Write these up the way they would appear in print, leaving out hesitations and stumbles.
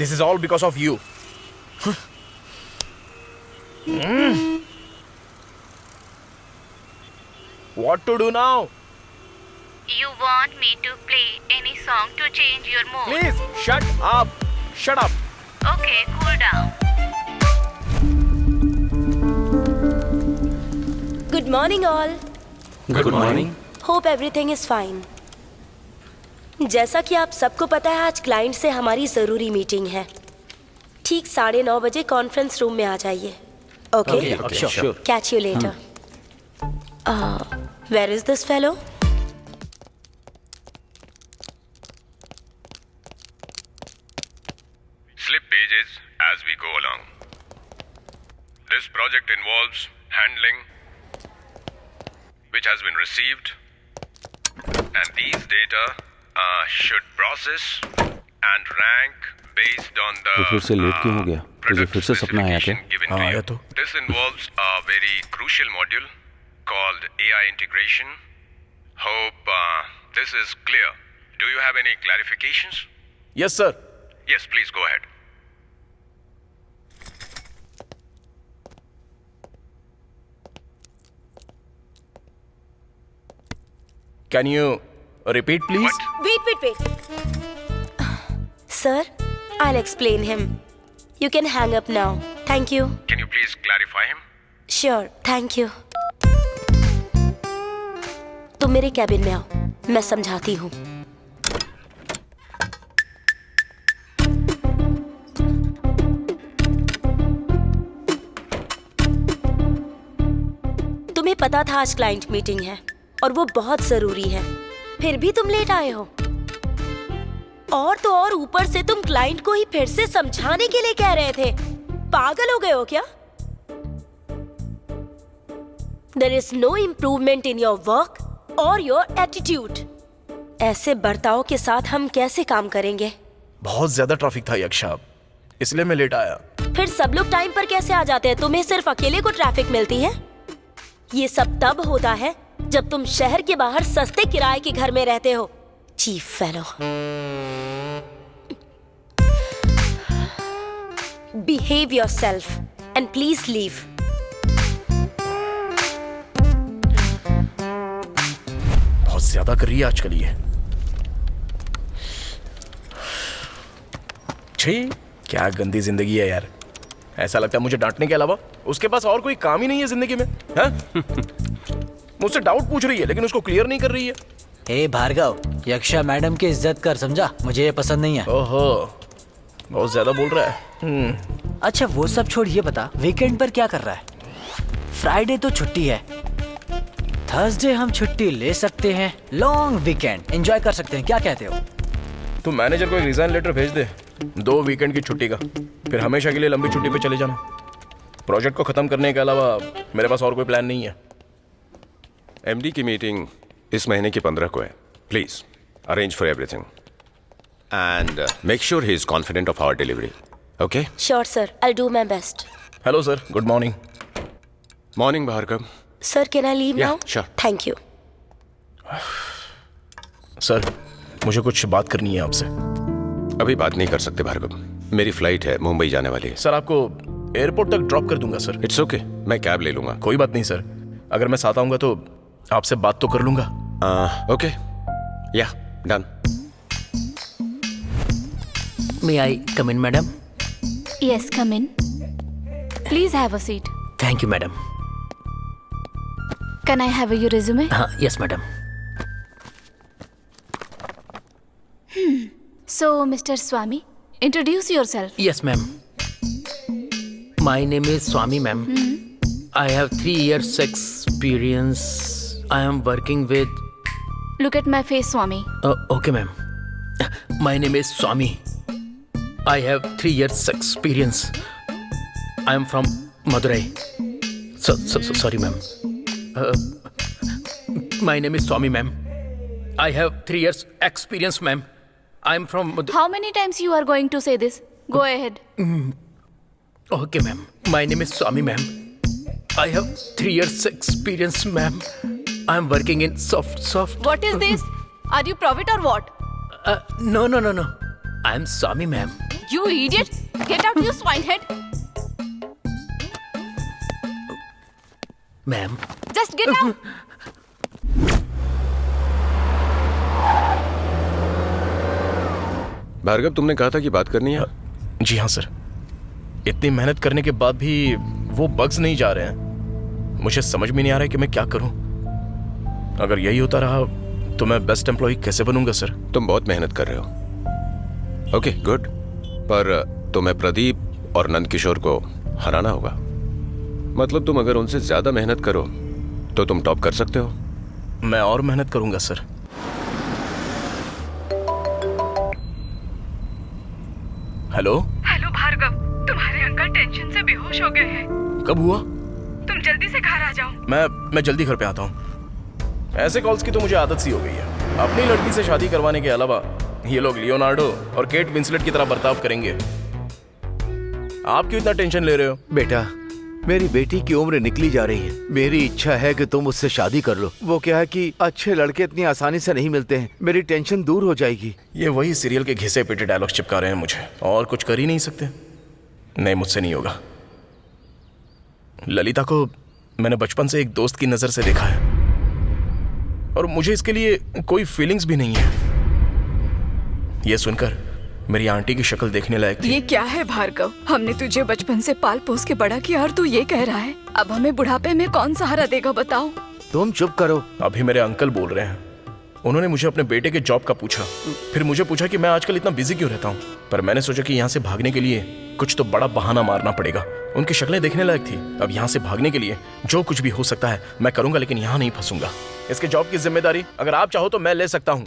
This is all because of you. What to do now? You want me to play any song to change your mood? Please, shut up. Shut up. Okay, cool down. Good morning all. Good morning. Hope everything is fine. जैसा कि आप सबको पता है, आज client से हमारी ज़रूरी मीटिंग है. ठीक 9:30 बजे कॉन्फ्रेंस रूम में आ जाइए. Okay? Sure. Catch you later. Where is this fellow? Slip pages as we go along. This project involves handling which has been received, and these data should process and rank based on the तो फिर से late क्यों हो गया? तुझे फिर से सपना आया क्या? given हाँ, to आया you. तो. This involves a very crucial module called AI integration. Hope this is clear. Do you have any clarifications? Yes, sir. Yes, please go ahead. Can you repeat, please? What? Wait. Sir, I'll explain him. You can hang up now. Thank you. Can you please clarify him? Sure, thank you. तुम मेरे cabin में आओ, मैं समझाती हूँ. तुम्हें पता था आज क्लाइंट मीटिंग है और वो बहुत जरूरी है, फिर भी तुम लेट आए हो. और तो और ऊपर से तुम क्लाइंट को ही फिर से समझाने के लिए कह रहे थे. पागल हो गए हो क्या? There is no improvement in your work or your attitude. ऐसे बर्ताव के साथ हम कैसे काम करेंगे? बहुत ज्यादा ट्रैफिक था यक्षा, इसलिए मैं लेट आया. फिर सब लोग टाइम पर कैसे आ जाते हैं? तुम्हें सिर्फ अकेले को ट्रैफिक मिलती है? ये सब तब होता है जब तुम शहर के बाहर सस्ते किराए के घर में रहते हो. Chief fellow. Behave yourself and please leave. बहुत ज्यादा कर रही है आजकल ये. छी, क्या गंदी जिंदगी है यार. ऐसा लगता है मुझे डांटने के अलावा उसके पास और कोई काम ही नहीं है जिंदगी में. मुझसे डाउट पूछ रही है लेकिन उसको क्लियर नहीं कर रही है. हे भार्गव, यक्षा मैडम की इज्जत कर, समझा? मुझे ये पसंद नहीं है. ओहो, बहुत ज्यादा बोल रहा है. अच्छा वो सब छोड़, ये बता वीकेंड पर क्या कर रहा है? फ्राइडे तो छुट्टी है, थर्सडे हम छुट्टी ले सकते हैं. लॉन्ग वीकेंड एंजॉय कर सकते हैं, क्या कहते हो? तू मैनेजर को एक रिजाइन लेटर भेज दे 2 वीकेंड की छुट्टी का, फिर हमेशा के लिए लंबी छुट्टी पे चले जाना. प्रोजेक्ट को खत्म करने के अलावा मेरे पास और कोई प्लान नहीं है. एमडी की मीटिंग इस महीने की 15 को है. Please arrange for everything and make sure he is confident of our delivery. Okay? Sure sir, I'll do my best. Hello sir, good morning. Morning Bhargav. Sir, can I leave Yeah, now? sure. Thank you. Sir, मुझे कुछ बात करनी है आपसे. अभी बात नहीं कर सकते भार्गव, मेरी फ्लाइट है, मुंबई जाने वाली है. सर, आपको एयरपोर्ट तक ड्रॉप कर दूंगा सर. इट्स ओके, मैं कैब ले लूंगा. कोई बात नहीं सर, अगर मैं साथ आऊंगा तो आपसे बात तो कर लूंगा. ओके, या done. May I come in, madam? Yes, come in. Please have a seat. Thank you, madam. Can I have your resume? Yes, madam. So, Mr. Swami, introduce yourself. Yes, ma'am. My name is Swami, ma'am. I have 3 years experience. I am working with... Look at my face, Swami. Okay, ma'am. My name is Swami. I have 3 years experience. I am from Madurai. Sorry, ma'am. My name is Swami, ma'am. I have 3 years experience, ma'am. I am from How many times you are going to say this? Go ahead. Okay, ma'am. My name is Swami, ma'am. I have 3 years experience, ma'am. I am working in soft. What is this? Are you prophet or what? No. I am Swami, ma'am. You idiot! Get out, you swinehead! Ma'am Just get out! Bhargav, तुमने कहा था कि बात करनी है। जी हाँ sir, इतनी मेहनत करने के बाद भी वो बग्स नहीं जा रहे हैं। मुझे समझ में नहीं आ रहा है कि मैं क्या करूं। अगर यही होता रहा तो मैं बेस्ट एम्प्लॉय कैसे बनूंगा सर? तुम बहुत मेहनत कर रहे हो। ओके गुड, पर तुम्हें प्रदीप और नंद किशोर को हराना होगा। मतलब तुम अगर उनसे ज्यादा मेहनत करो तो तुम टॉप कर सकते हो। मैं और मेहनत करूंगा सर। हेलो हेलो भार्गव, तुम्हारे अंकल टेंशन से बेहोश हो गए हैं। कब हुआ? तुम जल्दी से घर आ जाओ। मैं जल्दी घर पे आता हूँ। ऐसे कॉल्स की तो मुझे आदत सी हो गई है। अपनी लड़की से शादी करवाने के अलावा ये लोग लियोनार्डो और केट विंसलेट की तरह बर्ताव करेंगे। आप क्यों इतना टेंशन ले रहे हो? बेटा, मेरी बेटी की उम्र निकली जा रही है। मेरी इच्छा है कि तुम उससे शादी कर लो। वो क्या है कि अच्छे लड़के इतनी आसानी से नहीं मिलते हैं। मेरी टेंशन दूर हो जाएगी। ये वही सीरियल के घिसे पिटे डायलॉग चिपका रहे हैं मुझे, और कुछ कर ही नहीं सकते। नहीं, मुझसे नहीं होगा। ललिता को मैंने बचपन से एक दोस्त की नजर से देखा है और मुझे इसके लिए कोई फीलिंग्स भी नहीं है। यह सुनकर मेरी आंटी की शक्ल देखने लायक थी। ये क्या है भार्गव? हमने तुझे बचपन से पाल पोस के बड़ा किया और तू ये कह रहा है अब हमें बुढ़ापे में कौन सहारा देगा, बताओ? तुम चुप करो। अभी मेरे अंकल बोल रहे हैं। उन्होंने मुझे अपने बेटे के जॉब का पूछा, फिर मुझे पूछा कि मैं आजकल इतना बिजी क्यों रहता हूँ। पर मैंने सोचा कि यहाँ से भागने के लिए कुछ तो बड़ा बहाना मारना पड़ेगा। उनकी शक्लें देखने लायक थी। अब यहाँ से भागने के लिए जो कुछ भी हो सकता है मैं करूंगा, लेकिन यहाँ नहीं फंसूंगा। इसके जॉब की जिम्मेदारी अगर आप चाहो तो मैं ले सकता हूँ।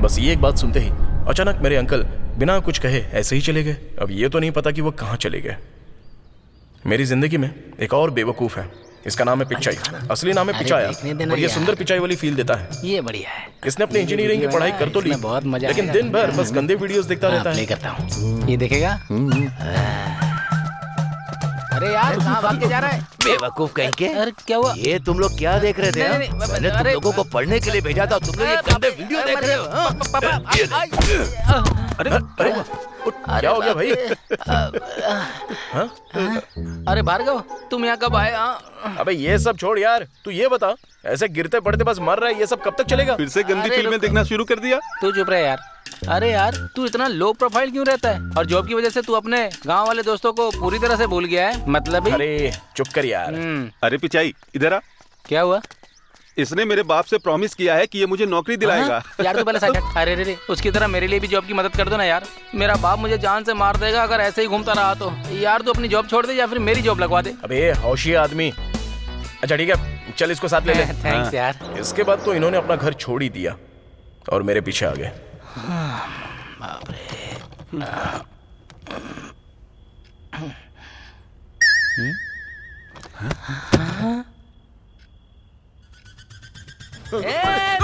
बस ये एक बात सुनते ही अचानक मेरे अंकल बिना कुछ कहे ऐसे ही चले गए। अब ये तो नहीं पता कि वो कहाँ चले गए। मेरी जिंदगी में एक और बेवकूफ है। इसका नाम है पिचाई। असली नाम है पिचाया और ये सुंदर पिचाई वाली फील देता है। ये बढ़िया है। इसने अपनी इंजीनियरिंग की पढ़ाई कर तो ली, बहुत मजा लेकिन दिन भर बस गंदे वीडियोस देखता रहता है। करता हूँ। ये देखेगा। अरे यार, कहाँ भाग के जा रहा है? बेवकूफ कहीं के। अरे क्या हुआ? ये तुम लोग क्या देख रहे थे? नहीं, हाँ? नहीं, नहीं, मैंने तुम अरे- लोगों को पढ़ने के लिए भेजा था, तुम लोग ये गंदे वीडियो देख रहे हो। हाँ? अरे क्या हो गया भाई? अरे भार्गव, तुम यहाँ कब आए? अबे ये सब छोड़ यार, तू ये बता, ऐसे गिरते पड़ते बस मर रहा है, ये सब कब तक चलेगा? फिर से गंदी अरे फिल्में रुको। देखना शुरू कर दिया। तू चुप रहे यार। अरे यार, तू इतना लो प्रोफाइल क्यों रहता है? और जॉब की वजह से तू अपने गांव वाले दोस्तों को पूरी तरह से भूल गया है। मतलब ही? अरे चुप कर यार। अरे पिचाई, इधर आ। क्या हुआ? इसने मेरे बाप से प्रॉमिस किया है कि ये मुझे नौकरी दिलाएगा। हाँ? यार तू पहले साइड हट। अरे रे, उसकी तरह मेरे लिए भी जॉब की मदद कर दो ना यार। मेरा बाप मुझे जान से मार देगा अगर ऐसे ही घूमता रहा तो। यार तू अपनी जॉब छोड़ दे या फिर मेरी जॉब लगवा दे। अबे होशियार आदमी। अच्छा ठीक है, चल इसको साथ ले ले। थैंक्स यार। इसके बाद तो इन्होंने अपना घर छोड़ ही दिया और मेरे पीछे आ गए। बाप रे।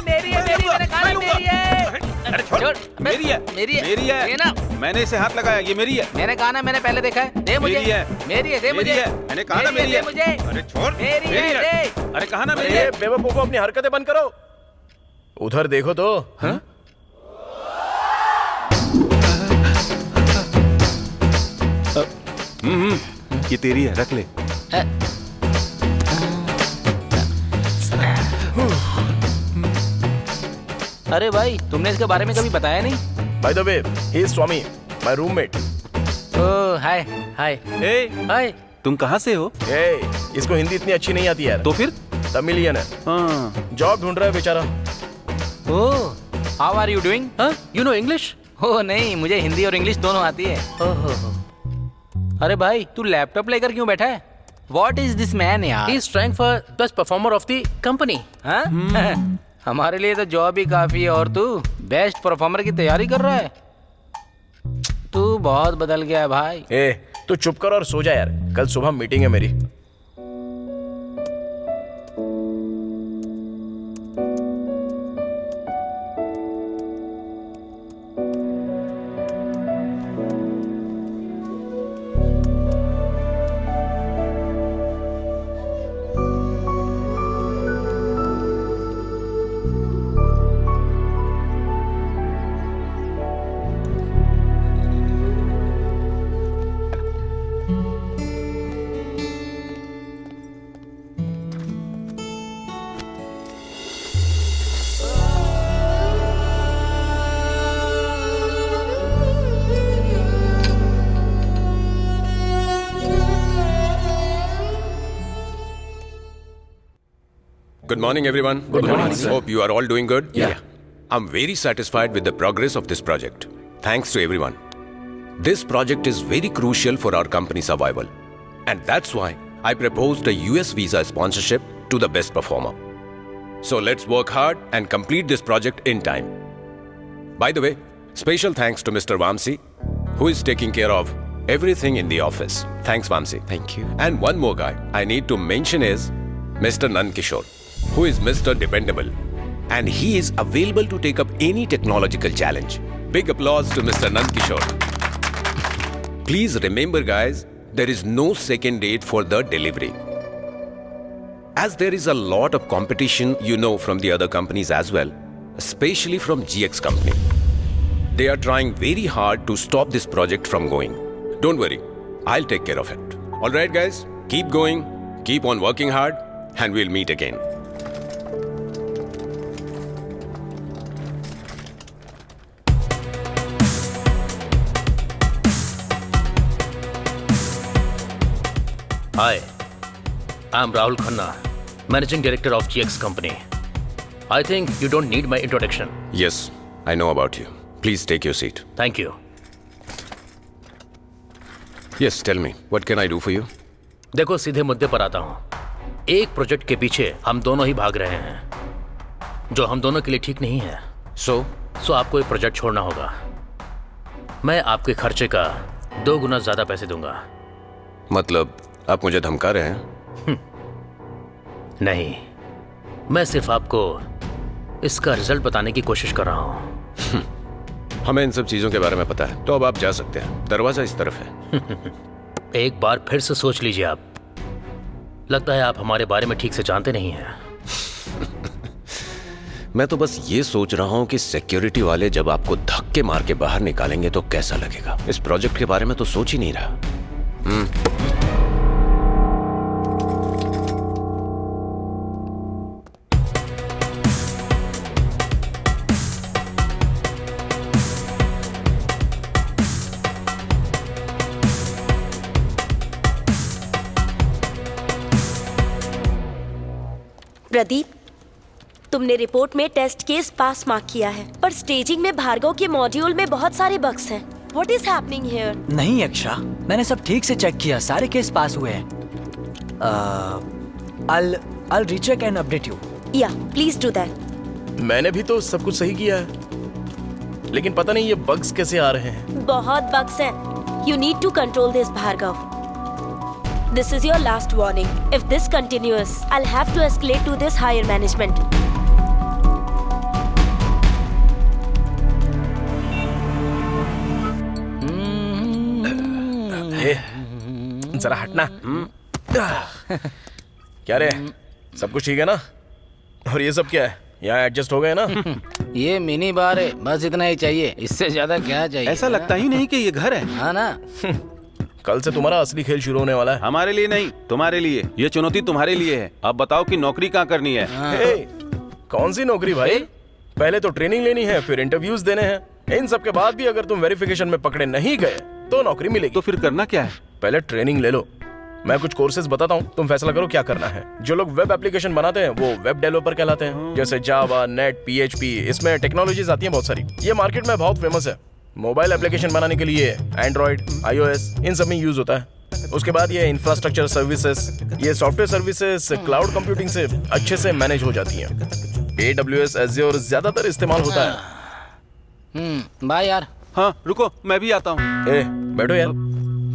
मेरी है, मैंने कहा ना मेरी है। अरे छोड़, मेरी है, मेरी है, मेरी है। ये ना। मैंने इसे हाथ लगाया, ये मेरी है। मैंने कहा ना, मैंने पहले देखा है। दे मुझे। मेरी है, मेरी है, दे मेरी मुझे। है। मैंने कहा ना मेरी दे है। मुझे। अरे छोड़, मेरी है, दे। अरे कहा ना मेरी अरे है। बेवकूफों, अपनी हरकतें बंद करो। उधर देखो तो। हाँ? ये तेरी है, रख ले। अरे भाई, तुमने इसके बारे में कभी बताया नहीं? By the way, he is Swami, my roommate. Oh hi hi uh, hi. तुम कहाँ से हो? ए, इसको हिंदी इतनी अच्छी नहीं आती यार। तो फिर? तमिलियन है। हाँ। जॉब ढूंढ रहा है बेचारा। Oh, how are you doing? You know English? Oh नहीं, मुझे हिंदी और इंग्लिश दोनों आती है। ओहो। अरे भाई, तू लैपटॉप लेकर क्यों बैठा है? What is this man यार? He is trying for best performer of the company. हाँ? हमारे लिए तो जॉब ही काफी है और तू बेस्ट परफॉर्मर की तैयारी कर रहा है। तू बहुत बदल गया है भाई। ए, तू चुप कर और सो जा यार, कल सुबह मीटिंग है मेरी। Good morning, everyone. Good morning, sir. Hope you are all doing good. Yeah. I'm very satisfied with the progress of this project. Thanks to everyone. This project is very crucial for our company's survival. And that's why I proposed a US visa sponsorship to the best performer. So let's work hard and complete this project in time. By the way, special thanks to Mr. Vamsi, who is taking care of everything in the office. Thanks, Vamsi. Thank you. And one more guy I need to mention is Mr. Nand Kishore, who is Mr. Dependable. And he is available to take up any technological challenge. Big applause to Mr. Nand Kishore. Please remember, guys, there is no second date for the delivery. As there is a lot of competition, you know, from the other companies as well, especially from GX company. They are trying very hard to stop this project from going. Don't worry, I'll take care of it. All right, guys, keep going, keep on working hard, and we'll meet again. Hi, I'm Rahul Khanna, Managing Director of GX Company. I think you don't need my introduction. Yes, I know about you. Please take your seat. Thank you. Yes, tell me, what can I do for you? देखो सीधे मुद्दे पर आता हूँ। एक project के पीछे हम दोनों ही भाग रहे हैं, जो हम दोनों के लिए ठीक नहीं है। So आपको एक प्रोजेक्ट छोड़ना होगा। मैं आपके खर्चे का 2 गुना ज्यादा पैसे दूंगा। मतलब आप मुझे धमका रहे हैं? नहीं, मैं सिर्फ आपको इसका रिजल्ट बताने की कोशिश कर रहा हूँ। हमें इन सब चीजों के बारे में पता है, तो अब आप जा सकते हैं। दरवाजा इस तरफ है। एक बार फिर से सोच लीजिए आप। लगता है आप हमारे बारे में ठीक से जानते नहीं हैं। मैं तो बस ये सोच रहा हूँ कि सिक्योरिटी वाले जब आपको धक्के मार के बाहर निकालेंगे तो कैसा लगेगा। इस प्रोजेक्ट के बारे में तो सोच ही नहीं रहा। प्रदीप, तुमने रिपोर्ट में टेस्ट केस पास मार्क किया है, पर स्टेजिंग में भार्गव के मॉड्यूल में बहुत सारे बग्स हैं। What is happening here? नहीं अक्षा, मैंने सब ठीक से चेक किया, सारे केस पास हुए हैं। I'll recheck and update you. Yeah, please do that. मैंने भी तो सब कुछ सही किया है, लेकिन पता नहीं ये बग्स कैसे आ रहे हैं। बहुत बग्स हैं। You need to control this, Bhargav. This is your last warning. If this continues, I'll have to escalate to this higher management. जरा हटना। क्या रे, सब कुछ ठीक है ना? और ये सब क्या है? यहाँ एडजस्ट हो गए ना? ये मिनी बार है, बस इतना ही चाहिए, इससे ज्यादा क्या चाहिए? ऐसा लगता ही नहीं कि ये घर है। हाँ ना। कल से तुम्हारा असली खेल शुरू होने वाला है। हमारे लिए नहीं, तुम्हारे लिए। ये चुनौती तुम्हारे लिए है। अब बताओ कि नौकरी कहाँ करनी है। हे, कौन सी नौकरी भाई? पहले तो ट्रेनिंग लेनी है, फिर इंटरव्यूज देने हैं। इन सब के बाद भी अगर तुम वेरिफिकेशन में पकड़े नहीं गए तो नौकरी मिलेगी। तो फिर करना क्या है? पहले ट्रेनिंग ले लो। मैं कुछ कोर्सेज बताता हूँ, तुम फैसला करो क्या करना है। जो लोग वेब एप्लीकेशन बनाते हैं वो वेब डेवलपर कहलाते हैं, जैसे जावा, नेट, PHP। इसमें टेक्नोलॉजीज आती हैं बहुत सारी। ये मार्केट में बहुत फेमस है। मोबाइल एप्लीकेशन बनाने के लिए एंड्रॉइड, iOS इन सब में यूज होता है। उसके बाद ये इंफ्रास्ट्रक्चर सर्विसेज, ये सॉफ्टवेयर सर्विसेज क्लाउड कंप्यूटिंग से अच्छे से मैनेज हो जाती हैं। AWS, Azure ज्यादातर इस्तेमाल होता है। बाय यार। हाँ रुको, मैं भी आता हूँ। बैठो यार,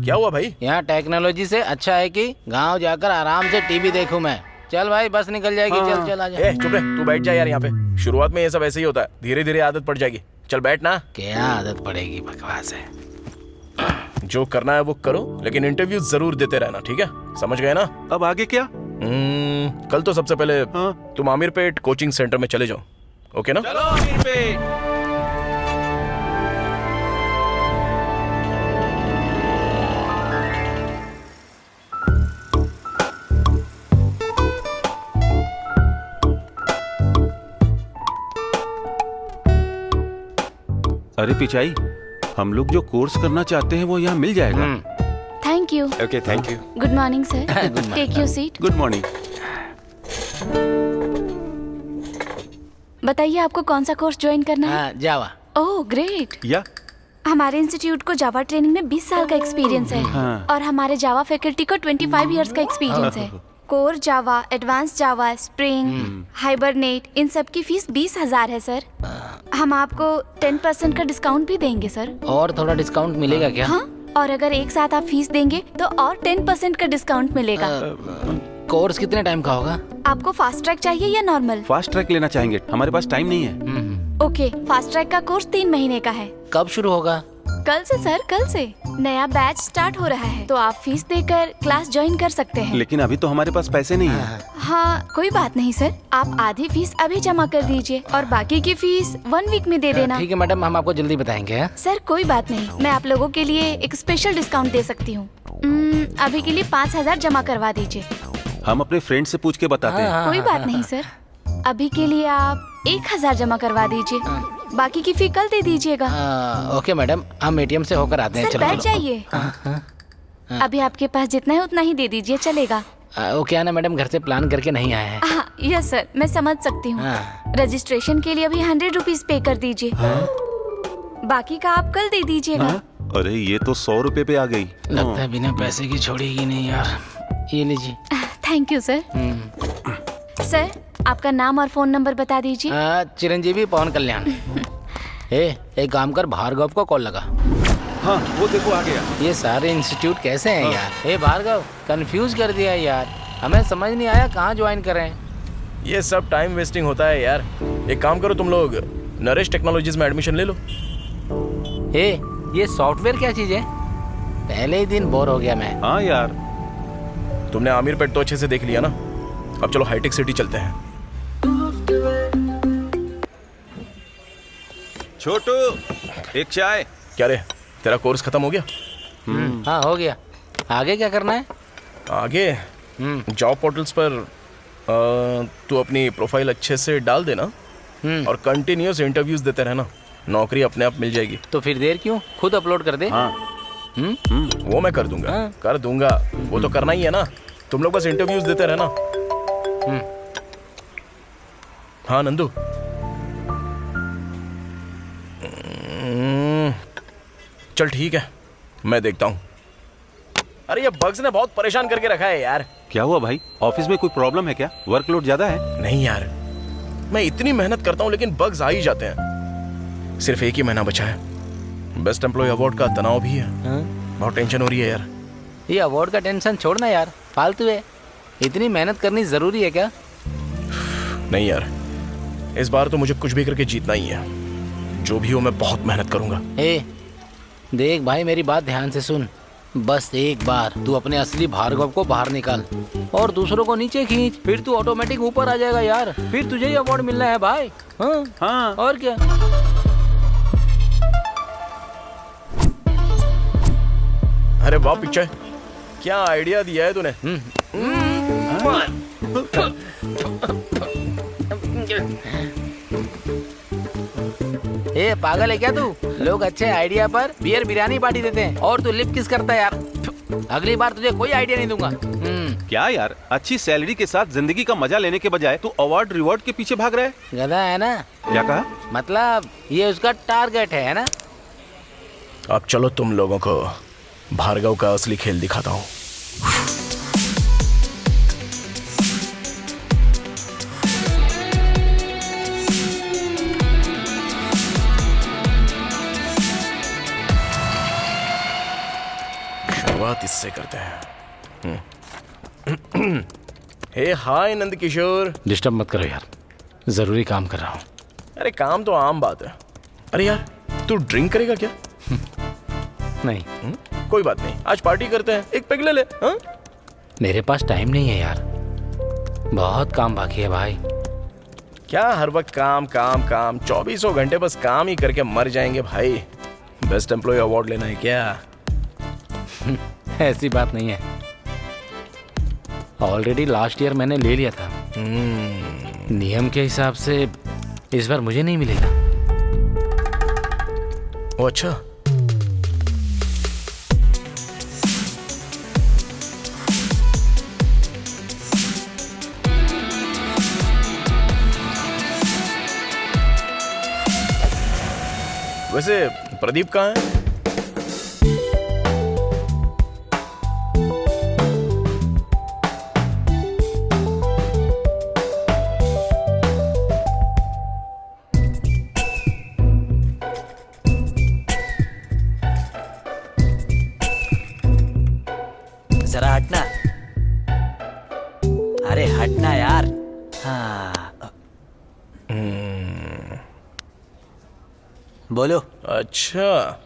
क्या हुआ भाई? यहाँ टेक्नोलॉजी से अच्छा है कि गांव जाकर आराम से टीवी देखूं मैं। चल भाई, बस निकल जाएगी। चल चल आजा। चुप रह, तू बैठ जा यार। यहाँ पे शुरुआत में ये सब ऐसे ही होता है, धीरे धीरे आदत पड़ जाएगी। चल बैठ ना। क्या आदत पड़ेगी, बकवास है। जो करना है वो करो, लेकिन इंटरव्यू जरूर देते रहना, ठीक है? समझ गए ना? अब आगे क्या? कल तो सबसे पहले तुम आमिरपेट कोचिंग सेंटर में चले जाओ, ओके ना? चलो आमिरपेट। अरे पिचाई, हम लोग जो कोर्स करना चाहते हैं वो यहाँ मिल जाएगा। Thank you. Okay, thank you. Good morning sir. Take your seat. Good morning. बताइए आपको कौन सा कोर्स ज्वाइन करना है? हाँ, जावा। Oh great. या हमारे इंस्टीट्यूट को जावा ट्रेनिंग में 20 साल का एक्सपीरियंस है हाँ। और हमारे जावा फैकल्टी को 25 इयर्स का एक्सपीरियंस है। Core Java, advance Java, Spring, Hibernate, इन सब की फीस 20,000 है सर। हम आपको 10% का डिस्काउंट भी देंगे सर। और थोड़ा डिस्काउंट मिलेगा क्या? हाँ, और अगर एक साथ आप फीस देंगे तो और 10% का डिस्काउंट मिलेगा। कोर्स कितने टाइम का होगा? आपको फास्ट ट्रैक चाहिए या नॉर्मल? फास्ट ट्रैक लेना चाहेंगे, हमारे पास टाइम नहीं है। ओके, फास्ट ट्रैक का कोर्स 3 महीने का है। कब शुरू होगा? कल से सर, कल से नया बैच स्टार्ट हो रहा है, तो आप फीस देकर क्लास ज्वाइन कर सकते हैं। लेकिन अभी तो हमारे पास पैसे नहीं है। हाँ, कोई बात नहीं सर, आप आधी फीस अभी जमा कर दीजिए और बाकी की फीस 1 वीक में दे देना। ठीक है मैडम, हम आपको जल्दी बताएंगे। सर कोई बात नहीं, मैं आप लोगों के लिए एक स्पेशल डिस्काउंट दे सकती हूँ। अभी के लिए 5,000 जमा करवा दीजिए। हम अपने फ्रेंड से पूछ के बताते हैं। कोई बात नहीं सर, अभी के लिए आप 1,000 जमा करवा दीजिए, बाकी की फी कल दे दीजिएगा। ओके मैडम, हम एटीएम से होकर आते हैं। सर बैठ जाइए। अभी आपके पास जितना है उतना ही दे दीजिए, चलेगा? वो क्या ना मैडम, घर से प्लान करके नहीं आए हैं। यस सर, मैं समझ सकती हूँ। रजिस्ट्रेशन के लिए अभी 100 रुपीज पे कर दीजिए, बाकी का आप कल दे दीजिएगा। अरे ये तो 100 रुपए पे आ गई। लगता है बिना पैसे की छोड़ेगी नहीं यार। ये लीजिए। Thank you sir. सर आपका नाम और फोन नंबर बता दीजिए। चिरंजीवी पवन कल्याण। एक काम कर, भार्गव को कॉल लगा। हाँ वो देखो आ गया। ये सारे इंस्टीट्यूट कैसे हैं यार? भार्गव, कंफ्यूज कर दिया यार, हमें समझ नहीं आया कहाँ ज्वाइन करें। ये सब टाइम वेस्टिंग होता है यार। एक काम करो, तुम लोग नरेश टेक्नोलॉजीज में एडमिशन ले लो। ये सॉफ्टवेयर क्या चीज है? पहले ही दिन बोर हो गया मैं। हाँ यार, तुमने आमिर पेट तो अच्छे से देख लिया ना, अब चलो हाईटेक सिटी चलते हैं। छोटू एक चाय। क्या रे, तेरा कोर्स खत्म हो गया? हाँ हो गया। आगे क्या करना है? आगे जॉब पोर्टल्स पर तू अपनी प्रोफाइल अच्छे से डाल देना और कंटिन्यूअस इंटरव्यूज देते रहना, नौकरी अपने आप मिल जाएगी। तो फिर देर क्यों, खुद अपलोड कर दे। हाँ। वो मैं कर दूंगा। कर दूंगा, वो तो करना ही है ना। तुम लोग बस इंटरव्यूज देते रहना। हाँ नंदू, चल ठीक है, मैं देखता हूँ। अरे ये बग्स ने बहुत परेशान करके रखा है यार। क्या हुआ भाई, ऑफिस में कोई प्रॉब्लम है क्या? वर्कलोड ज्यादा है? नहीं यार, मैं इतनी मेहनत करता हूँ लेकिन बग्स आ ही जाते हैं। सिर्फ एक ही महीना बचा है, बेस्ट एम्प्लॉय अवार्ड का तनाव भी है। बहुत टेंशन हो रही है यार। ये अवार्ड का टेंशन छोड़ना यार, फालतू है। इतनी मेहनत करनी जरूरी है क्या? नहीं यार, इस बार तो मुझे कुछ भी करके जीतना ही है। जो भी हो मैं बहुत मेहनत करूंगा। देख भाई, मेरी बात ध्यान से सुन। बस एक बार तू अपने असली भार्गव को बाहर निकाल और दूसरों को नीचे खींच, फिर तू ऑटोमेटिक ऊपर आ जाएगा यार। फिर तुझे ही अवार्ड मिलना है भाई। हाँ और क्या। अरे वाह पिक्चर, क्या आइडिया दिया है तूने। पागल है क्या तू? लोग अच्छे आइडिया पर बियर बिरयानी पार्टी देते हैं और तू लिप किस करता है यार। अगली बार तुझे कोई आइडिया नहीं दूंगा। क्या यार, अच्छी सैलरी के साथ जिंदगी का मजा लेने के बजाय तू अवार्ड रिवॉर्ड के पीछे भाग रहा है। गधा है ना। क्या कहा? मतलब ये उसका टारगेट है ना। अब चलो तुम लोगों को भार्गव का असली खेल दिखाता हूँ। शुरुआत इससे करते हैं। हे हाय नंद किशोर। डिस्टर्ब मत करो यार, जरूरी काम कर रहा हूँ। अरे काम तो आम बात है। अरे यार तू ड्रिंक करेगा क्या? नहीं। कोई बात नहीं, आज पार्टी करते हैं, एक पेग ले ले। हाँ? मेरे पास टाइम नहीं है यार, बहुत काम बाकी है भाई। क्या हर वक्त काम काम काम, 24 घंटे बस काम ही करके मर जाएंगे भाई। बेस्ट एम्प्लॉय अवार्ड लेना है क्या? ऐसी बात नहीं है, ऑलरेडी लास्ट ईयर मैंने ले लिया था। नियम के हिसाब से इस बार मुझे नहीं मिलेगा। ओ अच्छा, वैसे प्रदीप कहाँ है? जरा हटना। अरे हटना यार। हाँ बोलो। अच्छा,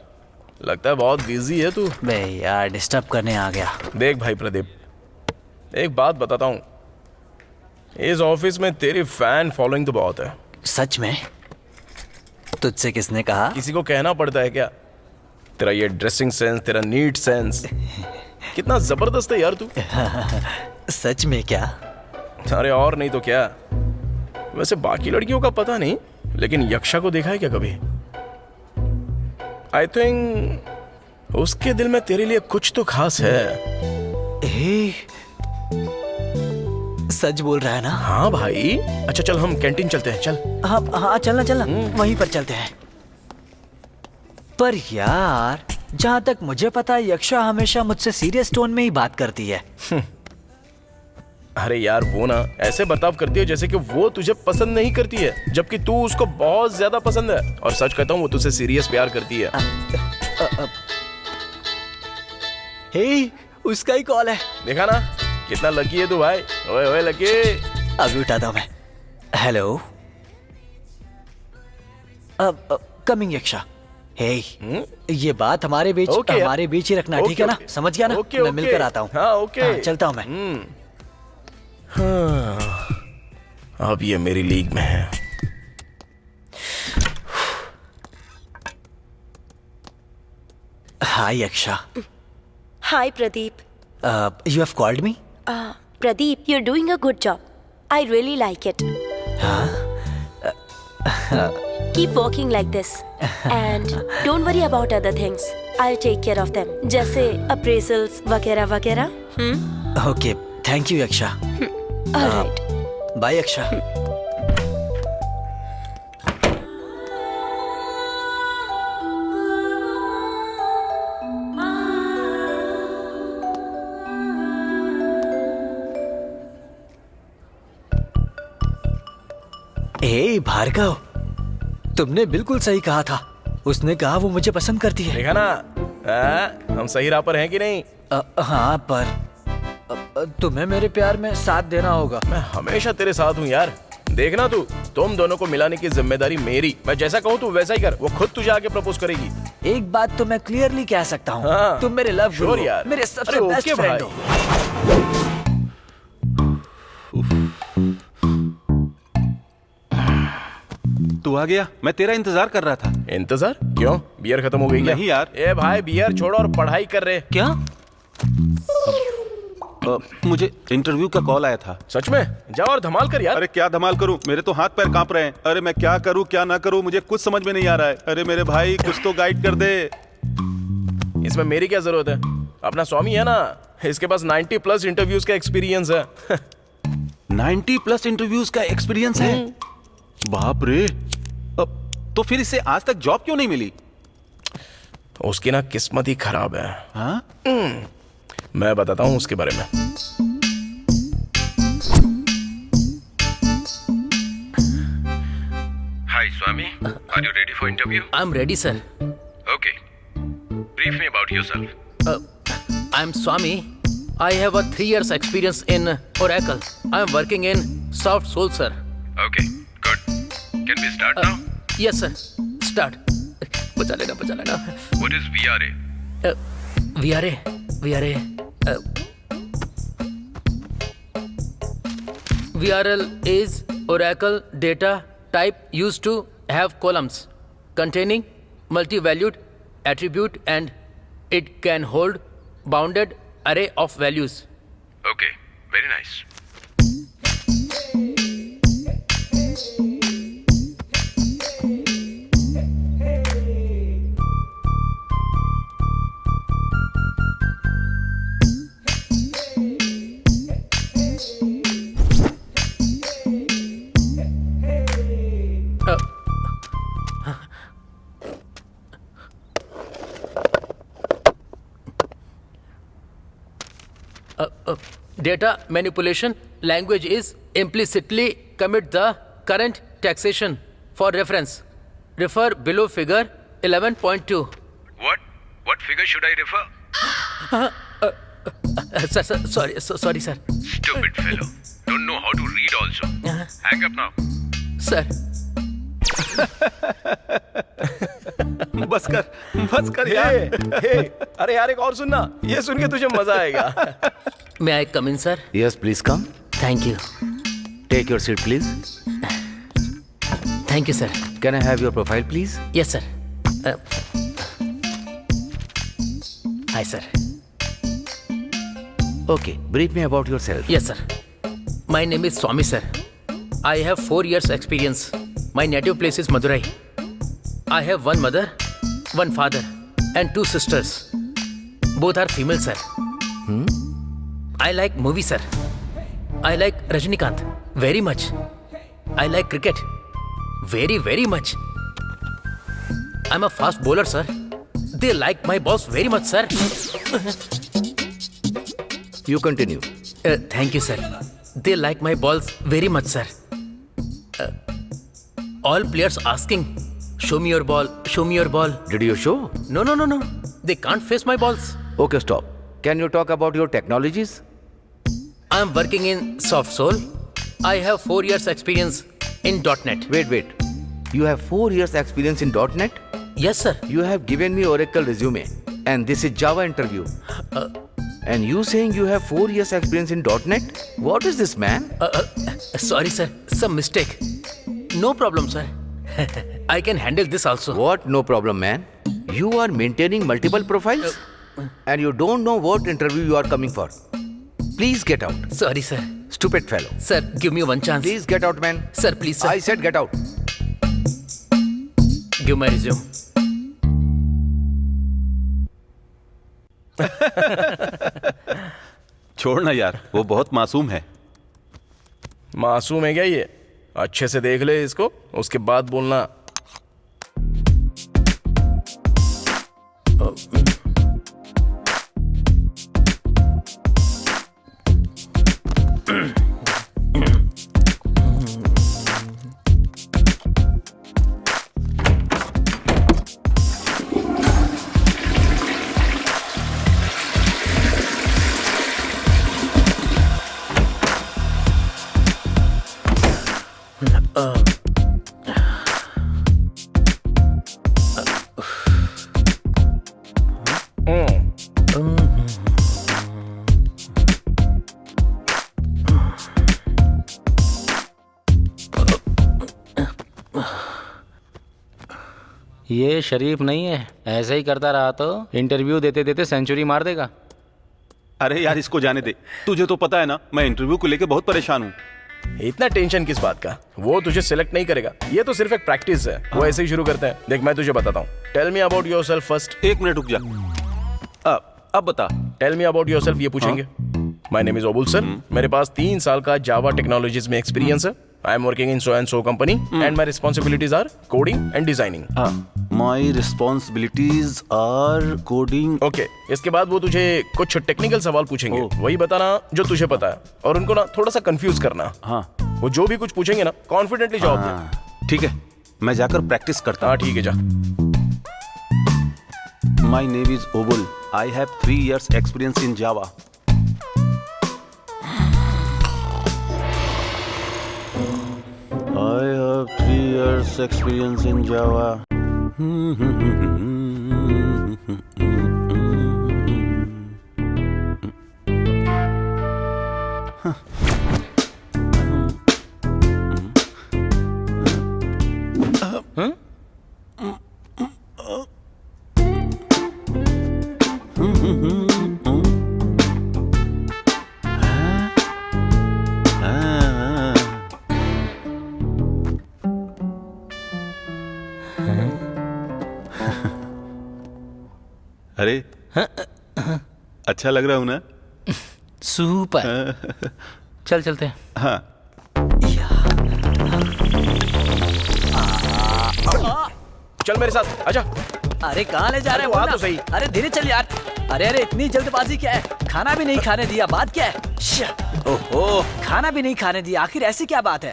लगता है बहुत बिजी है तू। बे यार डिस्टर्ब करने आ गया। देख भाई प्रदीप, एक बात बताता हूँ, इस ऑफिस में तेरी फैन फॉलोइंग तो बहुत है। सच में? तुझसे किसने कहा? किसी को कहना पड़ता है क्या? तेरा ये ड्रेसिंग सेंस, तेरा नीट सेंस कितना जबरदस्त है यार तू। सच में क्या? अरे और नहीं तो क्या। वैसे बाकी लड़कियों का पता नहीं, लेकिन यक्षा को देखा है क्या कभी? आई थिंक उसके दिल में तेरे लिए कुछ तो खास है। सच बोल रहा है ना? हाँ भाई। अच्छा चल हम कैंटीन चलते हैं, चल। हाँ हाँ चलना वहीं पर चलते हैं। पर यार जहां तक मुझे पता है यक्षा हमेशा मुझसे सीरियस टोन में ही बात करती है। अरे यार वो ना ऐसे बर्ताव करती है जैसे कि वो तुझे पसंद नहीं करती है, जबकि तू उसको बहुत ज्यादा पसंद है। और सच कहता हूँ वो तुझसे सीरियस प्यार करती है। हे, उसका ही कॉल है। देखा ना कितना लकी है तू भाई। ओए ओए लकी। अभी उठाता हूं मैं। हेलो। अब कमिंग यक्षा। हे, ये बात हमारे बीच ही रखना, ठीक है ना? समझ गया ना? मैं मिलकर आता हूँ। हाँ ओके। हाँ, चलता हूँ मैं। हाँ, अब ये मेरी लीग में है। हाय Yaksha. Hi Pradeep. You have called me? Pradeep, you're doing a good job. I really like it. Keep working like this. And don't worry about other things. I'll take care of them. जैसे appraisals वगैरह वगैरह। Okay, thank you यक्षा। All right. Bye यक्षा। हे भार्गव, तुमने बिल्कुल सही कहा था। उसने कहा वो मुझे पसंद करती है। देखा ना हम सही राह पर हैं कि नहीं? हाँ पर तुम्हें मेरे प्यार में साथ देना होगा। मैं हमेशा तेरे साथ हूँ यार। देखना तुम दोनों को मिलाने की जिम्मेदारी मेरी। मैं जैसा कहूँ तू वैसा ही कर। वो खुद तुझे आके प्रपोज करेगी। एक बात तो मैं क्लियरली कह सकता हूँ। हाँ, तुम मेरे लव गुरु हो, यार। मेरे सबसे बेस्ट फ्रेंड हो। तू आ गया? मैं तेरा इंतजार कर रहा था। इंतजार? क्यों? बियर खत्म हो गई क्या? नहीं यार। ए भाई बियर छोड़ो और पढ़ाई कर रहे। क्या? मुझे इंटरव्यू का कॉल आया था। सच में? जाओ और धमाल कर यार। अरे क्या धमाल करूं? मेरे तो हाथ पैर कांप रहे हैं। अरे मैं क्या करूं क्या ना करूं, मुझे कुछ समझ में नहीं आ रहा है। अरे मेरे भाई कुछ तो गाइड कर दे। इसमें मेरी क्या जरूरत है? अपना स्वामी है ना, इसके पास 90+ इंटरव्यूज का एक्सपीरियंस है। 90+ इंटरव्यूज का एक्सपीरियंस है? बाप रे। तो फिर इसे आज तक जॉब क्यों नहीं मिली? उसकी ना किस्मत ही खराब है। हाँ? मैं बताता हूँ उसके बारे में। Hi Swami, are you ready for interview? I'm ready, sir. Okay. Brief me about yourself. I'm Swami. I have a 3 years experience in Oracle. I'm working in Soft Soul, sir. Okay, good. Can we start now? Yes, sir. Start. बचा लेना. What is VRA? VRL is Oracle data type used to have columns containing multi-valued attribute and it can hold bounded array of values. Okay, very nice. data manipulation language is implicitly commit the current taxation. For reference, refer below figure 11.2. What figure should I refer? Sir, sorry, sir. Stupid fellow. Don't know how to read also. Hang up now. Sir, बस कर यार। अरे यार एक और सुनना, ये सुन के तुझे मजा आएगा। may I come in, sir? Yes please come, Thank you. Take your seat please. Thank you, sir. Can I have your profile please? Yes, sir. Hi, sir. Okay, brief me about yourself. Yes, sir. My name is Swami, sir. I have 4 years experience. My native place is Madurai. I have one mother, one father, and 2 sisters. Both are female, sir. I like movies, sir. I like Rajinikanth very much. I like cricket very, very much. I'm a fast bowler, sir. They like my balls very much, sir. You continue. Thank you, sir. They like my balls very much, sir. All players asking, show me your ball, show me your ball. Did you show? No. They can't face my balls. Okay stop. Can you talk about your technologies? I'm working in SoftSol. I have 4 years experience in .NET. Wait. You have 4 years experience in .NET? Yes, sir. You have given me Oracle resume, and this is Java interview. And you saying you have 4 years experience in .NET? What is this, man? Sorry, sir. Some mistake. No problem, sir. I can handle this also. What? No problem, man. You are maintaining multiple profiles, and you don't know what interview you are coming for. Please get out. Sorry, sir. Stupid fellow. Sir, give me one chance. Please get out, man. Sir, please, sir. I said get out. Give my resume. छोड़ना यार, वो बहुत मासूम है। मासूम है क्या ये? अच्छे से देख ले इसको, उसके बाद बोलना। ये शरीफ नहीं है, ऐसे ही करता रहा तो इंटरव्यू देते देते सेंचुरी मार देगा। अरे यार इसको जाने दे, तुझे तो पता है ना मैं इंटरव्यू को लेके बहुत परेशान हूँ। इतना टेंशन किस बात का? वो तुझे सिलेक्ट नहीं करेगा, ये तो सिर्फ एक प्रैक्टिस है। वो ऐसे ही शुरू करते हैं। देख मैं तुझे बताता हूँ। Tell me about yourself first. 1 minute रुक जा। अब बता। टेल मी अबाउट योरसेल्फ ये पूछेंगे। My name is Obul sir. मेरे पास 3 साल का जावा टेक्नोलॉजीज में एक्सपीरियंस है। I am working in so and so company and my responsibilities are coding and designing. My responsibilities are coding. Okay, इसके बाद वो तुझे कुछ टेक्निकल सवाल पूछेंगे। वही बताना जो तुझे पता है, और उनको ना थोड़ा सा कंफ्यूज करना। हाँ, वो जो भी कुछ पूछेंगे ना कॉन्फिडेंटली जवाब दे। ठीक है, मैं जाकर प्रैक्टिस करता हूँ। ठीक है, जा। My name is Obul. I have 3 years experience in Java. I have 3 years experience in Java. अरे अच्छा लग रहा हूं ना? सुपर। चलते हैं। हाँ। चल मेरे साथ, आजा। अरे कहाँ ले जा रहे हो? तो सही। अरे धीरे चल यार। अरे इतनी जल्दबाजी क्या है? खाना भी नहीं खाने दिया, बात क्या है? ओहो, खाना भी नहीं खाने दिया, आखिर ऐसी क्या बात है?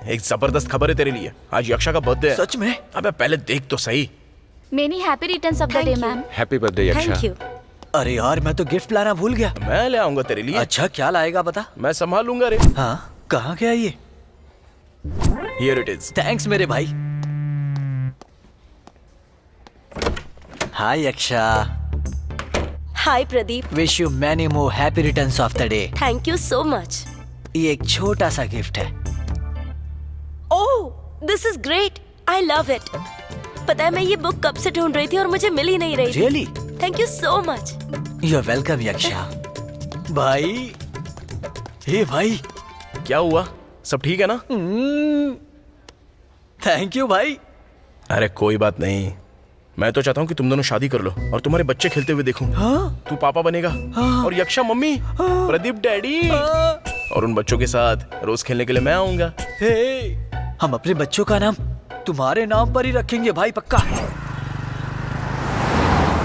एक जबरदस्त खबर है तेरे लिए। आज यक्षा का बर्थडे है। सच में? अबे पहले देख तो सही। Many happy returns of the day ma'am. Happy birthday यक्षा। Thank you. अरे यार, मैं तो गिफ्ट लाना भूल गया। मैं ले आऊंगा तेरे लिए। अच्छा, क्या लाएगा बता? मैं संभालूंगा रे। हाँ, कहाँ गया ये? Here it is। थैंक्स मेरे भाई। Hi Yaksha. Hi Pradeep. Wish you many more happy returns of the day. Thank you so much. ये एक छोटा सा गिफ्ट है। Oh, this is great. I love it. पता है मैं ये बुक कब से ढूंढ रही थी और मुझे मिल ही नहीं रही थी। Really? Thank you so much. You are welcome Yaksha. भाई, हे भाई, क्या हुआ? सब ठीक है ना? थैंक यू भाई। अरे कोई बात नहीं। मैं तो चाहता हूँ कि तुम दोनों शादी कर लो और तुम्हारे बच्चे खेलते हुए देखूं। हाँ? तू पापा बनेगा और यक्षा मम्मी, प्रदीप डैडी, और उन बच्चों के साथ रोज खेलने के लिए मैं आऊंगा। हे, हम अपने बच्चों का नाम तुम्हारे नाम पर ही रखेंगे भाई, पक्का।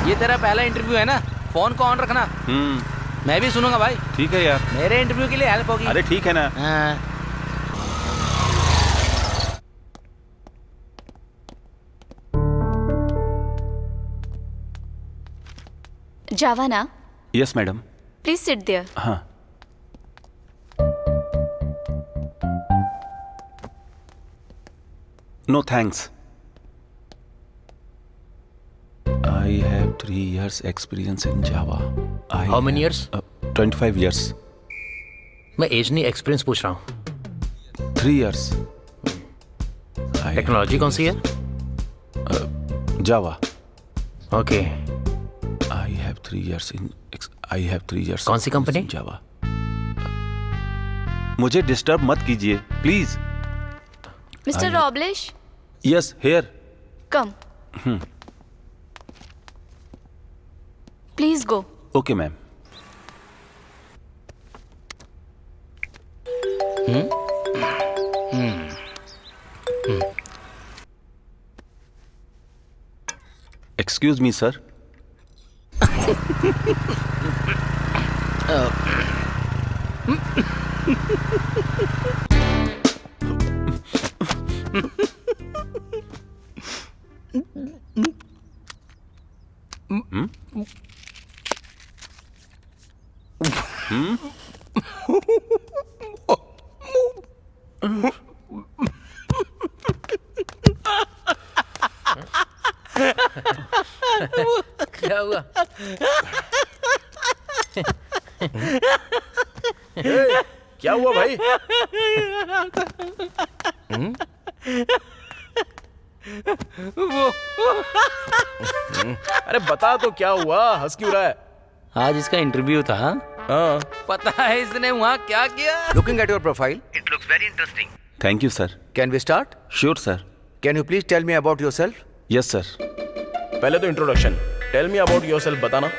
ये तेरा पहला इंटरव्यू है ना, फोन को ऑन रखना। मैं भी सुनूंगा भाई। ठीक है यार। मेरे इंटरव्यू के लिए हेल्प होगी। अरे ठीक है ना। हाँ। जावा ना? Yes madam. Please sit there. हाँ। No thanks. I have 3 years experience in Java. How many years? 25 years. मैं एज नहीं एक्सपीरियंस पूछ रहा हूँ। 3 years. टेक्नोलॉजी कौन सी है? Java. Okay. I have 3 years in. I have 3 years. कौन सी कंपनी? Java. मुझे डिस्टर्ब मत कीजिए please. Mister Roblish. Yes, here. Come. Please go. Okay ma'am. Excuse me sir. क्या हुआ? क्या हुआ भाई? अरे बता तो क्या हुआ? हंस क्यों रहा है? आज इसका इंटरव्यू था। हाँ। पता है इसने वहाँ क्या किया? Looking at your profile, thank you sir. can we start? Sure sir. Can you please tell me about yourself? Yes sir. पहले तो introduction, tell me about yourself बताना,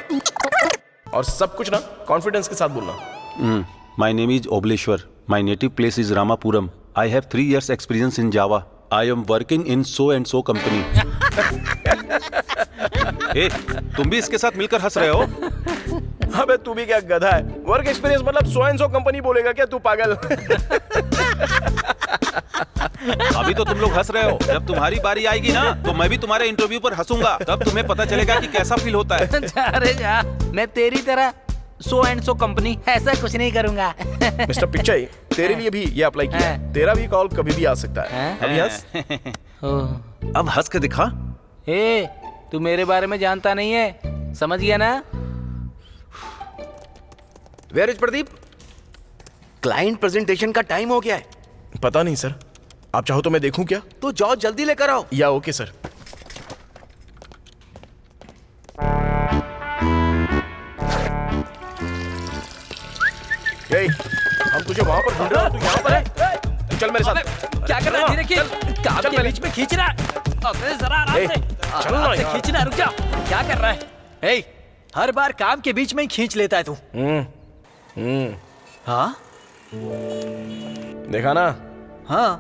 और सब कुछ ना कॉन्फिडेंस के साथ बोलना। My name is Obleshwar. My native place is Ramapuram. I have 3 years experience in Java. I am working in so and so company. Uh, तुम भी इसके साथ मिलकर हंस रहे हो? अबे तू भी क्या गधा है? वर्क एक्सपीरियंस मतलब सो एंड सो कंपनी बोलेगा क्या तू पागल? अभी तो तुम लोग हंस रहे हो, जब तुम्हारी बारी आएगी ना तो मैं भी तुम्हारे इंटरव्यू पर हंसूंगा, तब तुम्हें पता चलेगा कि कैसा फील होता है। जा रे जा, मैं तेरी तरह सो एंड सो कंपनी ऐसा कुछ नहीं करूंगा। मिस्टर पिच्चाई, तेरे लिए भी ये अप्लाई किया है। तेरा भी कॉल कभी भी आ सकता है। अभी हंस। अब हंस के दिखा। ए, तू मेरे बारे में जानता नहीं है, समझ गया ना? Where is Pradeep? Client presentation का टाइम हो गया है। पता नहीं सर, आप चाहो तो मैं देखूं क्या? तो जाओ जल्दी लेकर आओ। या ओके सर। हम तुझे वहां पर ढूंढ रहे हैं, तू यहाँ पर है? तू चल मेरे साथ। क्या कर रहा है? धीरे खींच। काम के बीच में खींच रहा है। अबे जरा आराम से। आराम से खींचना, रुक जा। क्या कर रहा है? ए, हर बार काम के बीच में ही खींच लेता है तू। हाँ? देखा ना? हाँ।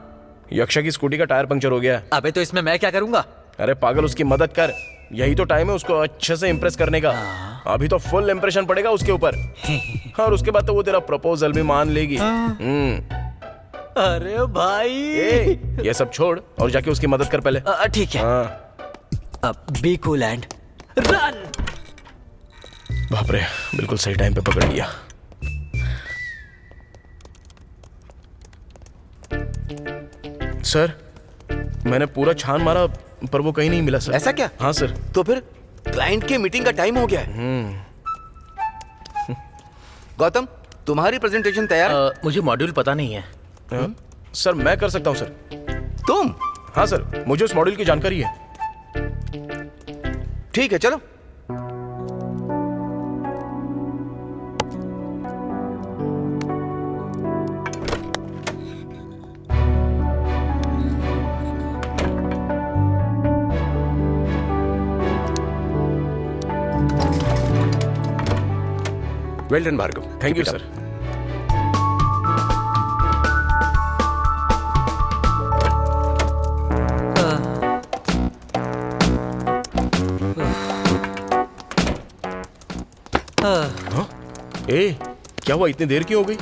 यक्षा की स्कूटी का टायर पंक्चर हो गया है। अबे तो इसमें मैं क्या करूंगा? अरे पागल, उसकी मदद कर। यही तो टाइम है उसको अच्छे से इम्प्रेस करने का। अभी तो फुल इम्प्रेशन पड़ेगा उसके ऊपर। और उसके बाद तो वो तेरा प्रपोजल भी मान लेगी। अरे भाई ये सब छोड़ और जाके उसकी मदद कर पहले। ठीक है। अब बी कूल एंड रन। बाप रे, बिल्कुल सही टाइम पे पकड़ लिया। सर, मैंने पूरा छान मारा पर वो कहीं नहीं मिला सर। ऐसा क्या? हाँ सर। तो फिर क्लाइंट के मीटिंग का टाइम हो गया है। गौतम, तुम्हारी प्रेजेंटेशन तैयार है? मुझे मॉड्यूल पता नहीं है। सर मैं कर सकता हूँ सर। तुम? हाँ सर, मुझे उस मॉड्यूल की जानकारी है। ठीक है, चलो। Well done Bhargav. Thank you sir. Uh, क्या हुआ? इतनी देर क्यों हो गई?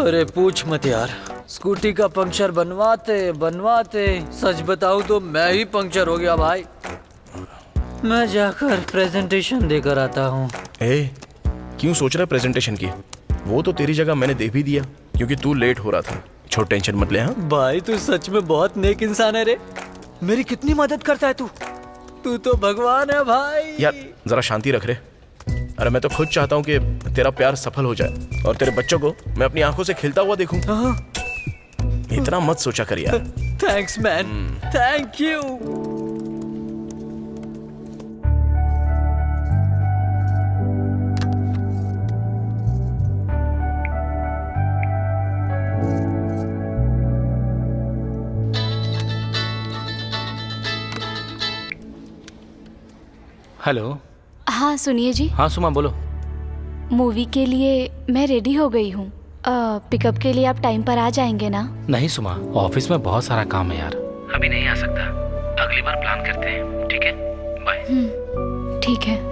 अरे पूछ मत यार, स्कूटी का पंक्चर बनवाते बनवाते सच बताऊं तो मैं ही पंक्चर हो गया भाई। मैं जाकर प्रेजेंटेशन देकर आता हूँ। ए, क्यों सोच रहा है प्रेजेंटेशन की? वो तो तेरी जगह मैंने दे भी दिया क्योंकि तू लेट हो रहा था। छोड़, टेंशन मत ले। हाँ भाई तू सच में बहुत नेक इंसान है रे। मेरी कितनी मदद करता है तू। तू तो भगवान है भाई। यार जरा शांति रख रे। अरे मैं तो खुद चाहता हूँ कि तेरा प्यार सफल हो जाए और तेरे बच्चों को मैं अपनी आंखों से खिलता हुआ देखूं। इतना मत सोचा कर यार। Thanks man, thank you. Hello. हाँ सुनिए जी। हाँ सुमा बोलो। मूवी के लिए मैं रेडी हो गई हूँ। पिकअप के लिए आप टाइम पर आ जाएंगे ना? नहीं सुमा, ऑफिस में बहुत सारा काम है यार, अभी नहीं आ सकता। अगली बार प्लान करते हैं, ठीक है? बाय। ठीक है।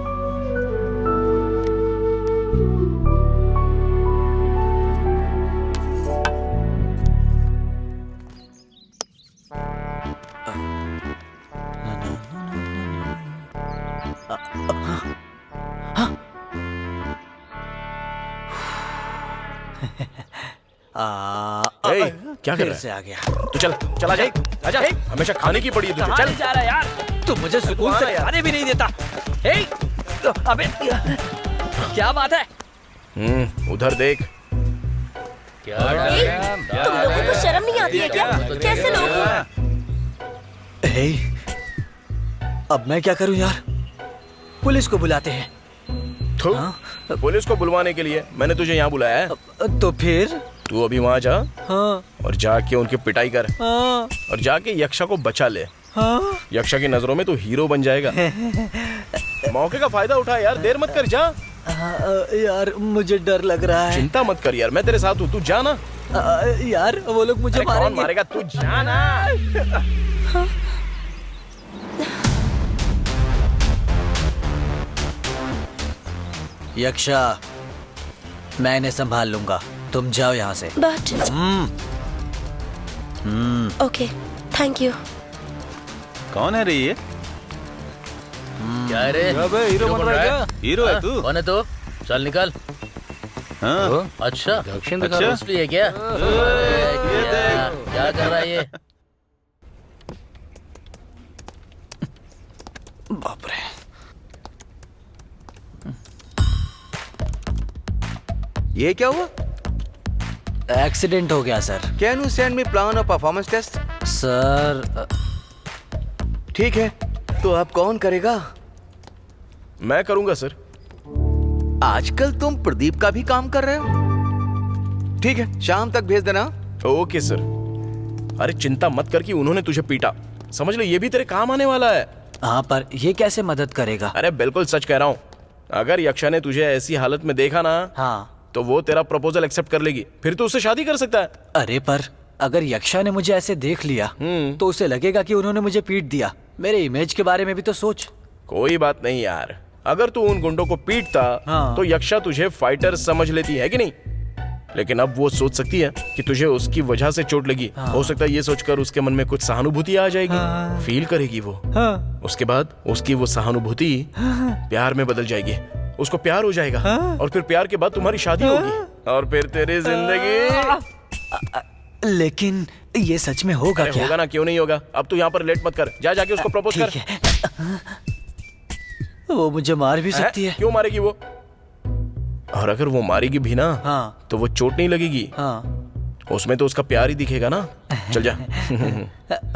क्या कर रहा है? से आ गया। तू चल चला जा, आजा। हमेशा खाने की पड़ी है तुझे। चल जा रहा है यार, तू मुझे सुकून से खाने भी नहीं देता। हे, अबे क्या बात है? उधर देख। क्या तुम लोगों को शर्म नहीं आती है क्या? कैसे लोग हो? हे, अब मैं क्या करूं यार? पुलिस को बुलाते हैं। पुलिस को बुलवाने के लिए मैंने तुझे यहाँ बुलाया है। तो फिर तू अभी वहाँ जा। हाँ। और जाके उनकी पिटाई कर। हाँ। और जाके यक्षा को बचा ले। हाँ। यक्षा की नजरों में तू हीरो बन जाएगा। मौके का फायदा उठा यार, देर मत कर, जा। यार मुझे डर लग रहा है। चिंता मत कर यार, मैं तेरे साथ हूँ, तू जा ना। यार वो लोग मुझे मारेंगे। कौन मारेगा? तू जा ना। यक्षा, मैं इन्हें संभाल लूंगा, तुम जाओ यहाँ से। But okay, thank you. कौन है रे ये? क्या रे? अबे हीरो बन रहा है क्या? हीरो है तू? कौन है तो? चल निकल। हाँ? अच्छा, दक्षिण दिखा अच्छा? इसलिए है क्या? क्या कर रहा है ये? बाप रे। ये क्या हुआ? एक्सीडेंट हो गया sir. Can you send me plan और परफॉर्मेंस टेस्ट? सर ठीक है, तो अब कौन करेगा? मैं करूंगा सर। आजकल तुम प्रदीप का भी काम कर रहे हो? ठीक है, शाम तक भेज देना। Okay sir. अरे चिंता मत कर कि उन्होंने तुझे पीटा, समझ ले ये भी तेरे काम आने वाला है। हाँ, पर ये कैसे मदद करेगा? अरे बिल्कुल सच कह रहा हूँ। अगर यक्षा ने तुझे ऐसी हालत में देखा ना, हाँ, तो वो तेरा प्रपोजल एक्सेप्ट कर लेगी, फिर तू उससे शादी कर सकता है। अरे पर अगर यक्षा ने मुझे ऐसे देख लिया तो उसे लगेगा कि उन्होंने मुझे पीट दिया, मेरे इमेज के बारे में भी तो सोच। कोई बात नहीं यार, अगर तू उन गुंडों को पीटता हाँ। तो यक्षा तुझे फाइटर समझ लेती है कि नहीं? लेकिन अब वो सोच सकती है कि तुझे उसकी वजह से चोट लगी। हाँ। हो सकता है ये सोचकर उसके मन में कुछ सहानुभूति आ जाएगी। हाँ। फील करेगी वो। हाँ। उसके बाद उसकी वो सहानुभूति प्यार में बदल जाएगी। उसको प्यार हो जाएगा। हाँ। और फिर प्यार के बाद तुम्हारी शादी होगी और फिर तेरी जिंदगी। लेकिन ये सच में होगा क्या? होगा ना, क्यों नहीं होगा? अब तू यहाँ पर लेट मत कर, जा जाके उसको प्रपोज कर। ठीक है। वो मुझे मार भी सकती है। क्यों मारेगी वो? और अगर वो मारेगी भी ना, हाँ। तो वो चोट नहीं लगेगी। हाँ। उसमें तो उसका प्यार ही दिखेगा ना। चल जा।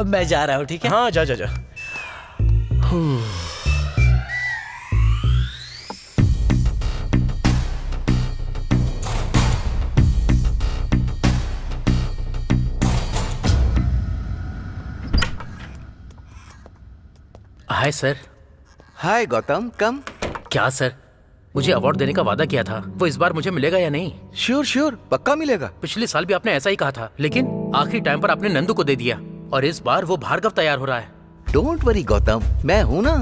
मैं जा रहा हूँ, ठीक है? हाँ, जा जा जा। Hi sir. Hi Gautam, come. क्या सर, मुझे अवार्ड देने का वादा किया था, वो इस बार मुझे मिलेगा या नहीं? श्योर श्योर, पक्का मिलेगा। पिछले साल भी आपने ऐसा ही कहा था, लेकिन आखिरी टाइम पर आपने नंदू को दे दिया और इस बार वो भार्गव तैयार हो रहा है। डोंट वरी गौतम, मैं हूँ ना।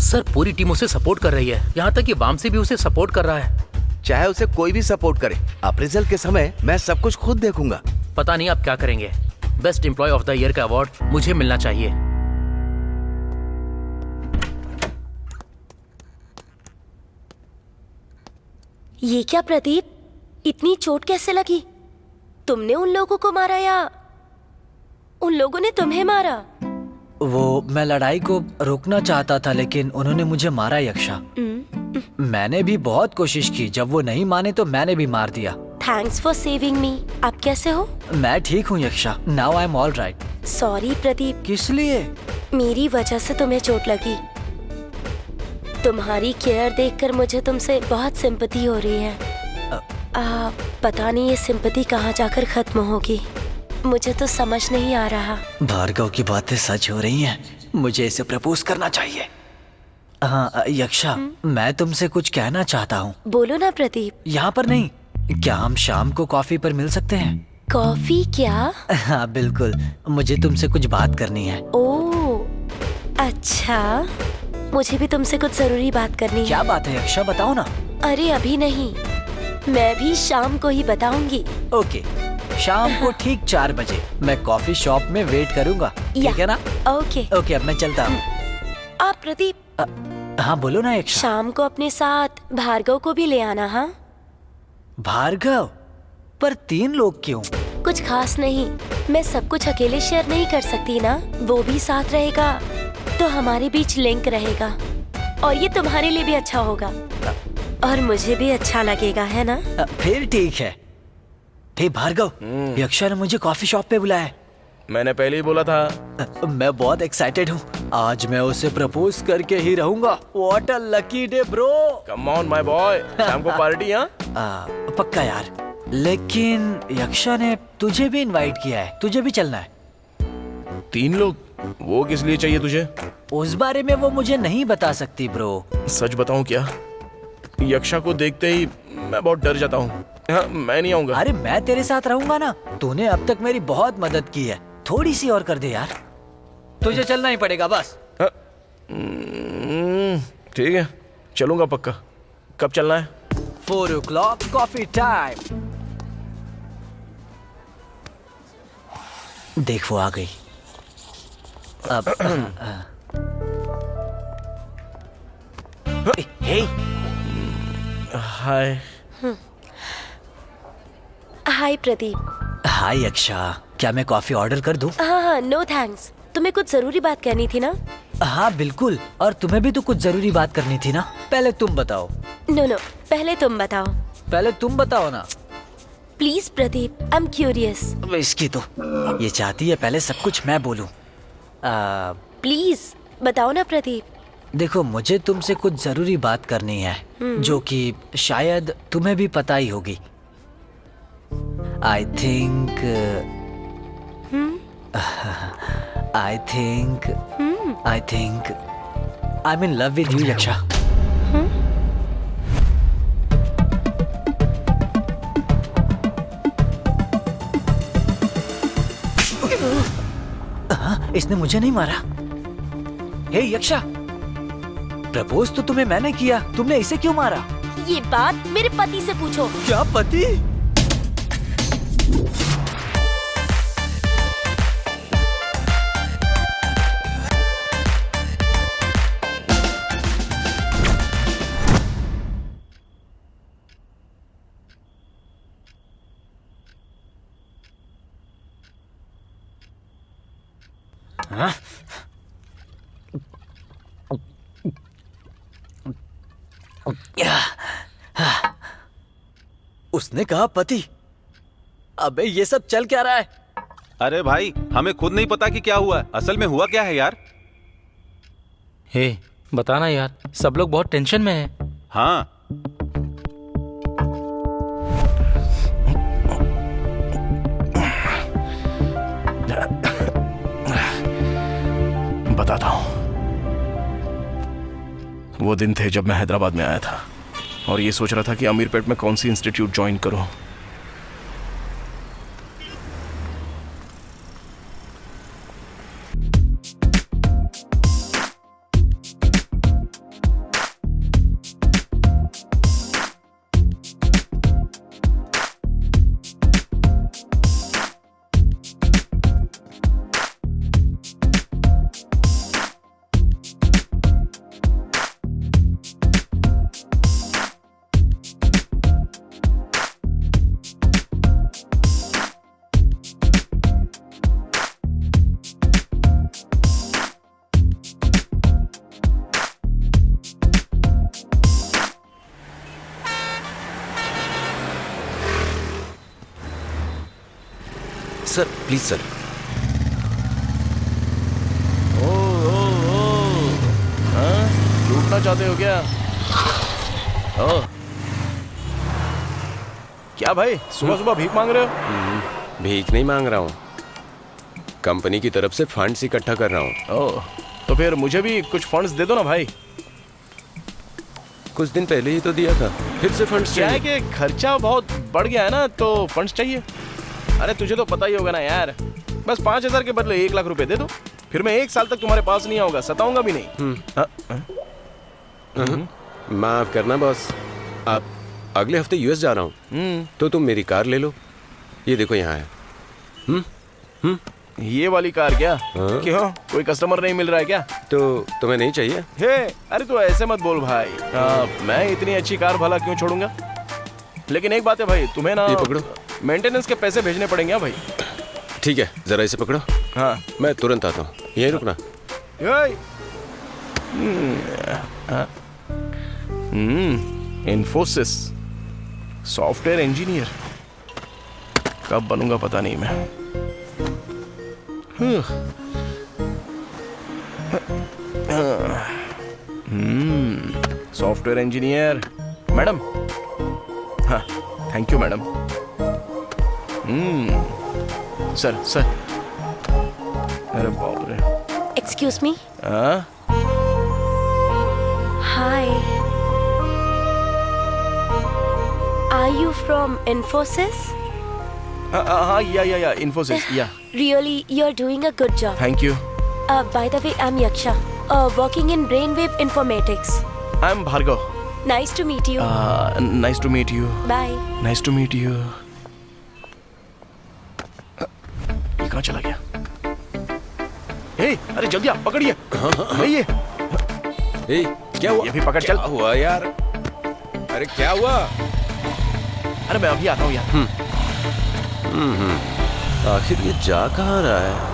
सर पूरी टीम उसे सपोर्ट कर रही है, यहाँ तक कि वामसी भी उसे सपोर्ट कर रहा है। चाहे उसे कोई भी सपोर्ट करे, अप्रेजल के समय मैं सब कुछ खुद देखूंगा। पता नहीं आप क्या करेंगे। Best employ of the year का अवार्ड मुझे मिलना चाहिए। ये क्या प्रदीप, इतनी चोट कैसे लगी? तुमने उन लोगों को मारा या उन लोगों ने तुम्हें मारा? वो मैं लड़ाई को रोकना चाहता था, लेकिन उन्होंने मुझे मारा यक्षा। मैंने भी बहुत कोशिश की, जब वो नहीं माने तो मैंने भी मार दिया। Thanks for saving me. आप कैसे हो? मैं ठीक हूँ Yaksha, now I am all right. Sorry Pradeep. किस लिए? मेरी वजह से तुम्हें चोट लगी। तुम्हारी केयर देखकर मुझे तुमसे बहुत सिंपैथी हो रही है। पता नहीं ये सिंपैथी कहाँ जाकर खत्म होगी, मुझे तो समझ नहीं आ रहा। भार्गव की बातें सच हो रही हैं, मुझे इसे प्रपोज करना चाहिए। हाँ यक्षा, मैं तुमसे कुछ कहना चाहता हूँ। बोलो ना प्रदीप। यहाँ पर नहीं, क्या हम शाम को कॉफी पर मिल सकते हैं? कॉफी? क्या? हाँ बिल्कुल, मुझे तुमसे कुछ बात करनी है। ओह अच्छा, मुझे भी तुमसे कुछ जरूरी बात करनी है। क्या बात है यक्षा, बताओ ना। अरे अभी नहीं, मैं भी शाम को ही बताऊंगी। ओके, शाम को ठीक 4 बजे मैं कॉफी शॉप में वेट करूंगा, ठीक है ना? ओके ओके, अब मैं चलता हूँ। आप प्रदीप, हाँ बोलो ना यक्षा। शाम को अपने साथ भार्गव को भी ले आना। हाँ भार्गव? पर 3 लोग क्यों? कुछ खास नहीं, मैं सब कुछ अकेले शेयर नहीं कर सकती ना, वो भी साथ रहेगा तो हमारे बीच लिंक रहेगा और ये तुम्हारे लिए भी अच्छा होगा और मुझे भी अच्छा लगेगा, है ना? फिर ठीक है। हे भार्गव, यक्षा ने मुझे कॉफी शॉप पे बुलाया है। मैंने पहले ही बोला था। मैं बहुत एक्साइटेड हूँ, आज मैं उसे प्रपोज करके ही रहूंगा। What a lucky day bro. Come on my boy, शाम को पार्टी। हाँ पक्का यार, लेकिन यक्षा ने तुझे भी इनवाइट किया है, तुझे भी चलना है। 3 लोग? वो किस लिए चाहिए तुझे? उस बारे में वो मुझे नहीं बता सकती ब्रो। सच बताऊं क्या, यक्षा को देखते ही मैं बहुत डर जाता हूँ। हाँ, मैं नहीं आऊंगा। अरे मैं तेरे साथ रहूंगा ना, तूने अब तक मेरी बहुत मदद की है, थोड़ी सी और कर दे यार। तुझे चलना ही पड़ेगा बस। ठीक है, चलूंगा पक्का। कब चलना है? 4 o'clock कॉफी टाइम। देख वो आ गई। अब हे हाय। हाय प्रदीप। हाय यक्षा, क्या मैं कॉफी ऑर्डर कर दूं? हाँ, नो थैंक्स। तुम्हें कुछ जरूरी बात करनी थी ना? हाँ बिल्कुल, और तुम्हें भी तो कुछ जरूरी बात करनी थी ना। पहले तुम बताओ। नो, पहले तुम बताओ। पहले तुम बताओ ना। Please Pradeep, I am curious. इसकी तो ये चाहती है पहले सब कुछ मैं बोलूं। प्लीज बताओ ना प्रदीप। देखो, मुझे तुमसे कुछ जरूरी बात करनी है, जो कि शायद तुम्हें भी पता ही होगी। I think I am in love with you Yaksha. इसने मुझे नहीं मारा। हे यक्षा, प्रपोज तो तुम्हें मैंने किया, तुमने इसे क्यों मारा? ये बात मेरे पति से पूछो। क्या पति? हाँ? उसने कहा पति। अबे ये सब चल क्या रहा है? अरे भाई, हमें खुद नहीं पता कि क्या हुआ है। असल में हुआ क्या है यार? हे बताना यार, सब लोग बहुत टेंशन में हैं। हाँ, बताता हूँ। वो दिन थे जब मैं हैदराबाद में आया था और ये सोच रहा था कि अमीरपेट में कौन सी इंस्टीट्यूट ज्वाइन करूं। Sir please sir. लूटना चाहते हो क्या? ओ, क्या भाई सुबह सुबह भीख मांग रहे हो? भीख नहीं मांग रहा हूँ, कंपनी की तरफ से फंड्स इकट्ठा कर रहा हूँ। ओ, तो फिर मुझे भी कुछ फंड्स दे दो ना भाई। कुछ दिन पहले ही तो दिया था, फिर से फंड्स क्या है चाहिए? कि खर्चा बहुत बढ़ गया है ना, तो फंड्स चाहिए। अरे तुझे तो पता ही होगा ना यार, बस 5,000 के बदले 1 लाख रुपए दे दो, फिर मैं 1 साल तक तुम्हारे पास नहीं आऊंगा, सताऊंगा भी नहीं। माफ करना बॉस, अब अगले हफ्ते यूएस जा रहा हूँ, तो तुम मेरी कार ले लो। ये देखो यहाँ है। ये वाली कार क्या? हाँ? क्यों, कोई कस्टमर नहीं मिल रहा है क्या? तो तुम्हें नहीं चाहिए? हे, अरे तू ऐसे मत बोल भाई। मैं इतनी अच्छी कार भला क्यों छोड़ूंगा? लेकिन एक बात है भाई, तुम्हें ना ये पकड़ो, मेंटेनेंस के पैसे भेजने पड़ेंगे। हाँ भाई। ठीक है, जरा इसे पकड़ो। हाँ, मैं तुरंत आता हूँ, यहीं रुकना। इन्फोसिस सॉफ्टवेयर इंजीनियर कब बनूंगा पता नहीं मैं। Software engineer madam. हाँ, thank you madam. Sir sir, अरे बाप रे। Excuse me. हाँ, hi, are you from Infosys? हाँ, या इन्फोसिस, या। Really, you're doing a good job. Thank you. By the way, I'm Yaksha, working in Brainwave Informatics. I'm Bhargav. Nice to meet you. Nice to meet you. Bye. Nice to meet you. ये कहाँ चला गया? हे, अरे जल्दी आप पकड़िए। हाँ, ये। ए, क्या हुआ? ये भी पकड़ चल। क्या हुआ यार? अरे क्या हुआ? अरे मैं अभी आता हूँ यार। आखिर ये जा कहाँ रहा है?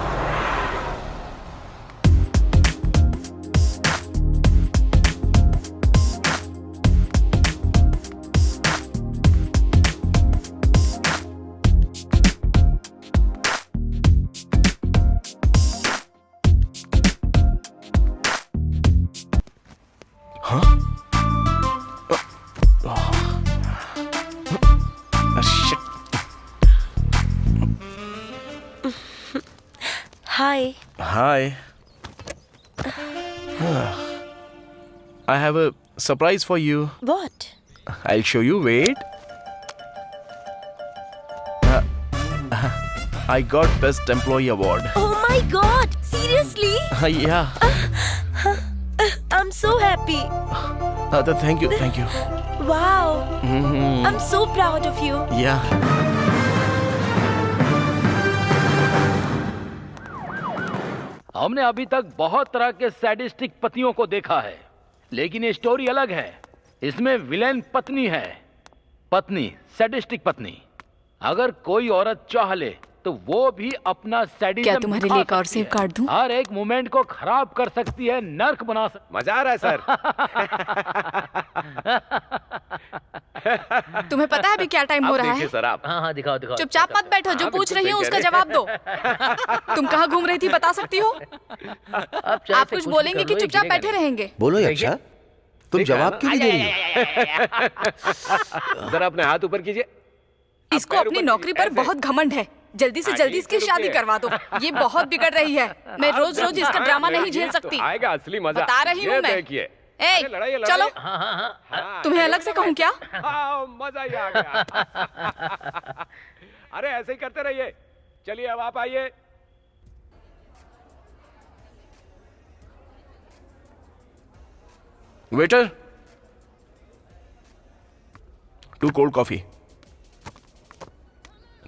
Hi. Hi. I have a surprise for you. What? I'll show you. Wait. I got Best Employee Award. Oh my God! Seriously? Yeah. Coffee. Thank you thank you. Wow, I am so proud of you. या हमने अभी तक बहुत तरह के sadistic पतियों को देखा है, लेकिन ये स्टोरी अलग है। इसमें विलेन पत्नी है, पत्नी, सैडिस्टिक पत्नी। अगर कोई औरत चाह ले तो वो भी अपना सैडिज्म क्या तुम्हारे लिए एक और सेव कार्ड दूं? हर एक मोमेंट को खराब कर सकती है, नर्क बना सकती। मजा आ रहा है सर। तुम्हें पता है अभी क्या टाइम हो रहा है? सर आप हाँ दिखाओ दिखाओ। चुपचाप मत बैठो, जो पूछ रही हूँ उसका जवाब दो। तुम कहाँ घूम रही थी बता सकती हो? आप कुछ बोलेंगे कि चुपचाप बैठे रहेंगे? बोलो यक्षा, तुम जवाब क्यों नहीं दे रही हो? जरा अपने हाथ ऊपर कीजिए। इसको अपनी नौकरी पर बहुत घमंड है। जल्दी से जल्दी इसकी शादी करवा दो। ये बहुत बिगड़ रही है। मैं रोज रोज इसका ड्रामा नहीं झेल सकती। आएगा असली मजा। बता रही हूँ मैं। देखिए ए, चलो। हाँ, तुम्हें अलग से कहूँ क्या? मजा ही आ गया। अरे ऐसे ही करते रहिए। चलिए अब आप आइए। Waiter, 2 cold coffee.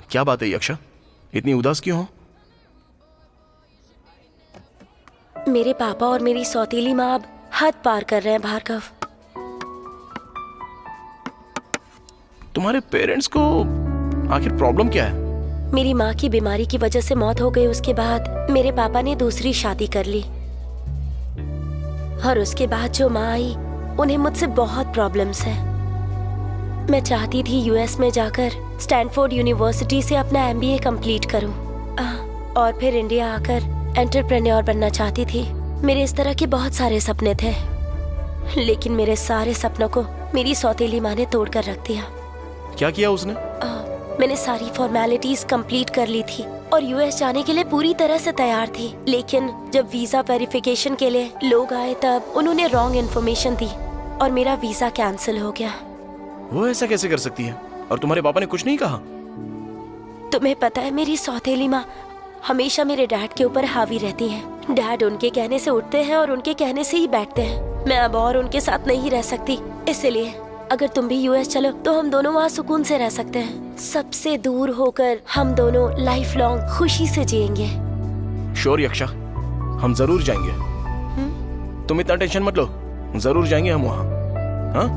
क्या बात है यक्षा, इतनी उदास क्यों हो? मेरे पापा और मेरी सौतेली माँ अब हद पार कर रहे हैं भार्गव। तुम्हारे पेरेंट्स को आखिर प्रॉब्लम क्या है? मेरी माँ की बीमारी की वजह से मौत हो गई, उसके बाद मेरे पापा ने दूसरी शादी कर ली और उसके बाद जो माँ आई उन्हें मुझसे बहुत प्रॉब्लम्स है। मैं चाहती थी यूएस में जाकर स्टैनफोर्ड यूनिवर्सिटी से अपना एमबीए कंप्लीट करूं और फिर इंडिया आकर एंटरप्रेन्योर बनना चाहती थी। मेरे इस तरह के बहुत सारे सपने थे, लेकिन मेरे सारे सपनों को मेरी सौतेली माँ ने तोड़ कर रख दिया। क्या किया उसने? मैंने सारी फॉर्मेलिटीज कंप्लीट कर ली थी और यूएस जाने के लिए पूरी तरह से तैयार थी, लेकिन जब वीजा वेरिफिकेशन के लिए लोग आए तब उन्होंने रॉन्ग इन्फॉर्मेशन दी और मेरा वीजा कैंसिल हो गया। वो ऐसा कैसे कर सकती है? और तुम्हारे पापा ने कुछ नहीं कहा? तुम्हें पता है मेरी सौतेली माँ हमेशा मेरे डैड के ऊपर हावी रहती हैं। डैड उनके कहने से उठते हैं और उनके कहने से ही बैठते हैं। मैं अब और उनके साथ नहीं रह सकती, इसलिए अगर तुम भी यूएस चलो तो हम दोनों वहाँ सुकून से रह सकते हैं। सबसे दूर होकर हम दोनों लाइफ लॉन्ग खुशी से जिएंगे। श्योर यक्षा, हम जरूर जाएंगे। तुम इतना टेंशन मत लो, जरूर जाएंगे हम वहाँ। हाँ?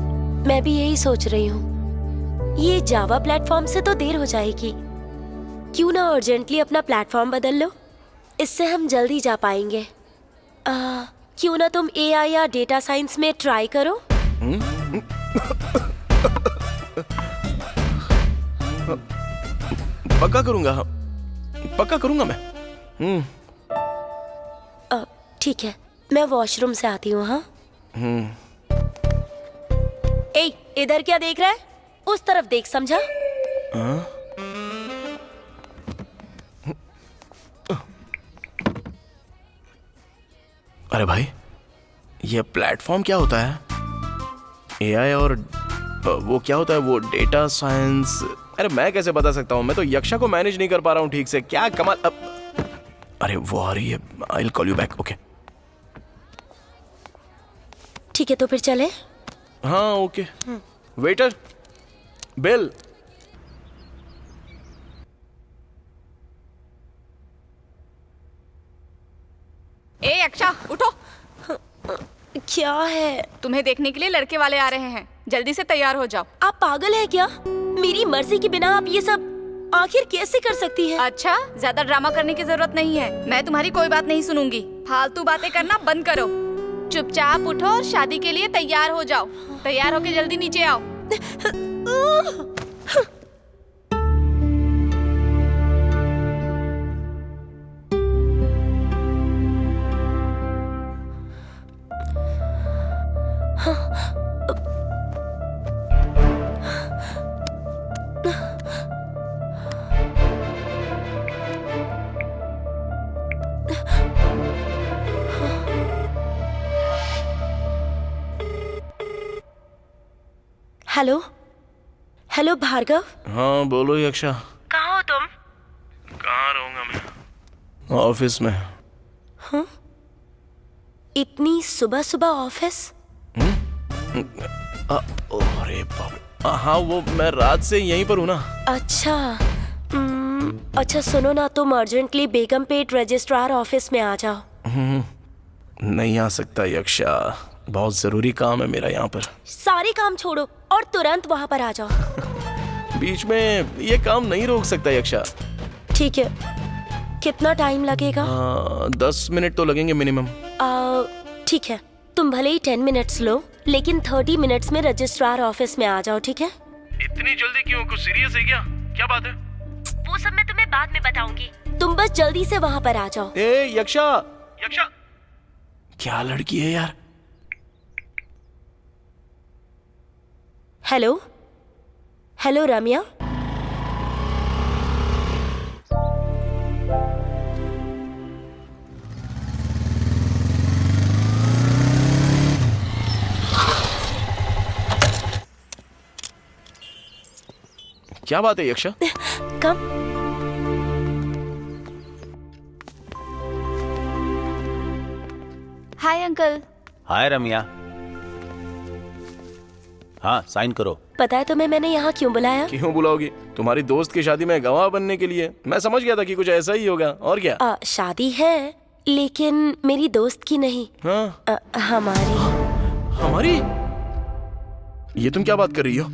मैं भी यही सोच रही हूँ। ये जावा प्लेटफॉर्म से तो देर हो जाएगी, क्यों ना अर्जेंटली अपना प्लेटफॉर्म बदल लो, इससे हम जल्दी जा पाएंगे। क्यों ना तुम एआई या डेटा साइंस में ट्राई करो? पक्का करूंगा, पक्का करूंगा मैं। ठीक है, मैं वॉशरूम से आती हूँ। हाँ। ए, इधर क्या देख रहा है? उस तरफ देख, समझा? अरे भाई, ये प्लेटफॉर्म क्या होता है? एआई और वो क्या होता है, वो डेटा साइंस? अरे मैं कैसे बता सकता हूँ, मैं तो यक्षा को मैनेज नहीं कर पा रहा हूँ ठीक से। क्या कमाल। अरे वो आ रही है, I will call you back. Okay ठीक है, तो फिर चले। हाँ ओके। Waiter, bill. ए अक्षा, उठो। क्या है? तुम्हें देखने के लिए लड़के वाले आ रहे हैं, जल्दी से तैयार हो जाओ। आप पागल है क्या? मेरी मर्जी के बिना आप ये सब आखिर कैसे कर सकती है? अच्छा, ज्यादा ड्रामा करने की जरूरत नहीं है। मैं तुम्हारी कोई बात नहीं सुनूंगी। फालतू बातें करना बंद करो। चुपचाप उठो और शादी के लिए तैयार हो जाओ। तैयार होके जल्दी नीचे आओ। Hello hello Bhargav. हाँ बोलो यक्षा। कहाँ हो तुम? कहाँ रहूंगा मैं? ऑफिस में। हाँ? इतनी सुबह सुबह ऑफिस? अरे बाप, हाँ वो मैं रात से यहीं पर हूँ ना। अच्छा अच्छा सुनो ना, तुम अर्जेंटली बेगमपेट रजिस्ट्रार ऑफिस में आ जाओ। नहीं आ सकता यक्षा, बहुत जरूरी काम है मेरा यहाँ पर। सारे काम छोड़ो और तुरंत वहाँ पर आ जाओ। बीच में ये काम नहीं रोक सकता यक्षा। ठीक है, कितना टाइम लगेगा? 10 मिनट तो लगेंगे मिनिमम। ठीक है, तुम भले ही 10 मिनट्स लो, लेकिन 30 मिनट्स में रजिस्ट्रार ऑफिस में आ जाओ, ठीक है? इतनी जल्दी क्यों? कुछ सीरियस है क्या? क्या बात है? वो सब मैं तुम्हें बाद में बताऊंगी, तुम बस जल्दी से वहाँ पर आ जाओ। ए यक्षा, यक्षा, क्या लड़की है यार। हेलो हेलो रम्या, क्या बात है यक्षा? कम। Hi uncle. हाय रम्या। हाँ साइन करो। पता है तुम्हें मैंने यहाँ क्यों बुलाया? क्यों बुलाओगी? तुम्हारी दोस्त की शादी में गवाह बनने के लिए। मैं समझ गया था कि कुछ ऐसा ही होगा, और क्या? शादी है लेकिन मेरी दोस्त की नहीं। हाँ? हमारी। हमारी? ये तुम क्या बात कर रही हो?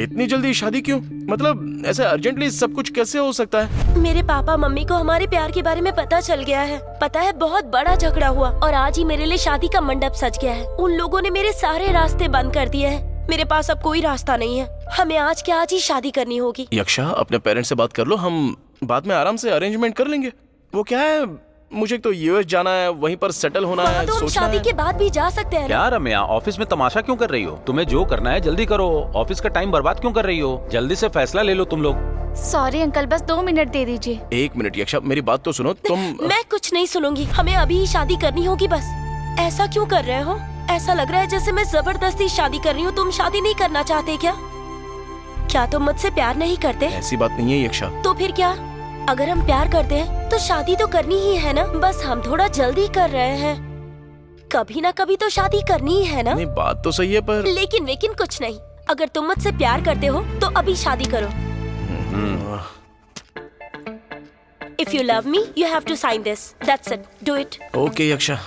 इतनी जल्दी शादी क्यों? मतलब ऐसे अर्जेंटली सब कुछ कैसे हो सकता है? मेरे पापा मम्मी को हमारे प्यार के बारे में पता चल गया है। पता है, बहुत बड़ा झगड़ा हुआ और आज ही मेरे लिए शादी का मंडप सज गया है। उन लोगों ने मेरे सारे रास्ते बंद कर दिए हैं। मेरे पास अब कोई रास्ता नहीं है। हमें आज के आज ही शादी करनी होगी। यक्षा, अपने पेरेंट्स से बात कर लो, हम बाद में आराम से अरेंजमेंट कर लेंगे। वो क्या है, मुझे तो यूएस जाना है, वहीं पर सेटल होना है, तो हम सोचना शादी है। के बाद भी जा सकते हैं। क्या रम्या, ऑफिस में तमाशा क्यों कर रही हो? तुम्हें जो करना है जल्दी करो। ऑफिस का टाइम बर्बाद क्यों कर रही हो? जल्दी से फैसला ले लो तुम लोग। सॉरी अंकल, बस 2 मिनट दे दीजिए। 1 मिनट यक्षा, मेरी बात तो सुनो तुम। मैं कुछ नहीं सुनूंगी, हमें अभी ही शादी करनी होगी बस। ऐसा क्यों कर रहे हो? ऐसा लग रहा है जैसे मैं जबरदस्ती शादी कर रही हूँ। तुम शादी नहीं करना चाहते क्या? क्या तुम मुझसे प्यार नहीं करते? ऐसी बात नहीं है यक्षा। तो फिर क्या? अगर हम प्यार करते हैं तो शादी तो करनी ही है ना। बस हम थोड़ा जल्दी कर रहे हैं। कभी ना कभी तो शादी करनी ही है ना। नहीं, बात तो सही है पर लेकिन कुछ नहीं। अगर तुम मुझसे प्यार करते हो तो अभी शादी करो। If you love me, you have to sign this. That's it. Do it. Okay Yaksha,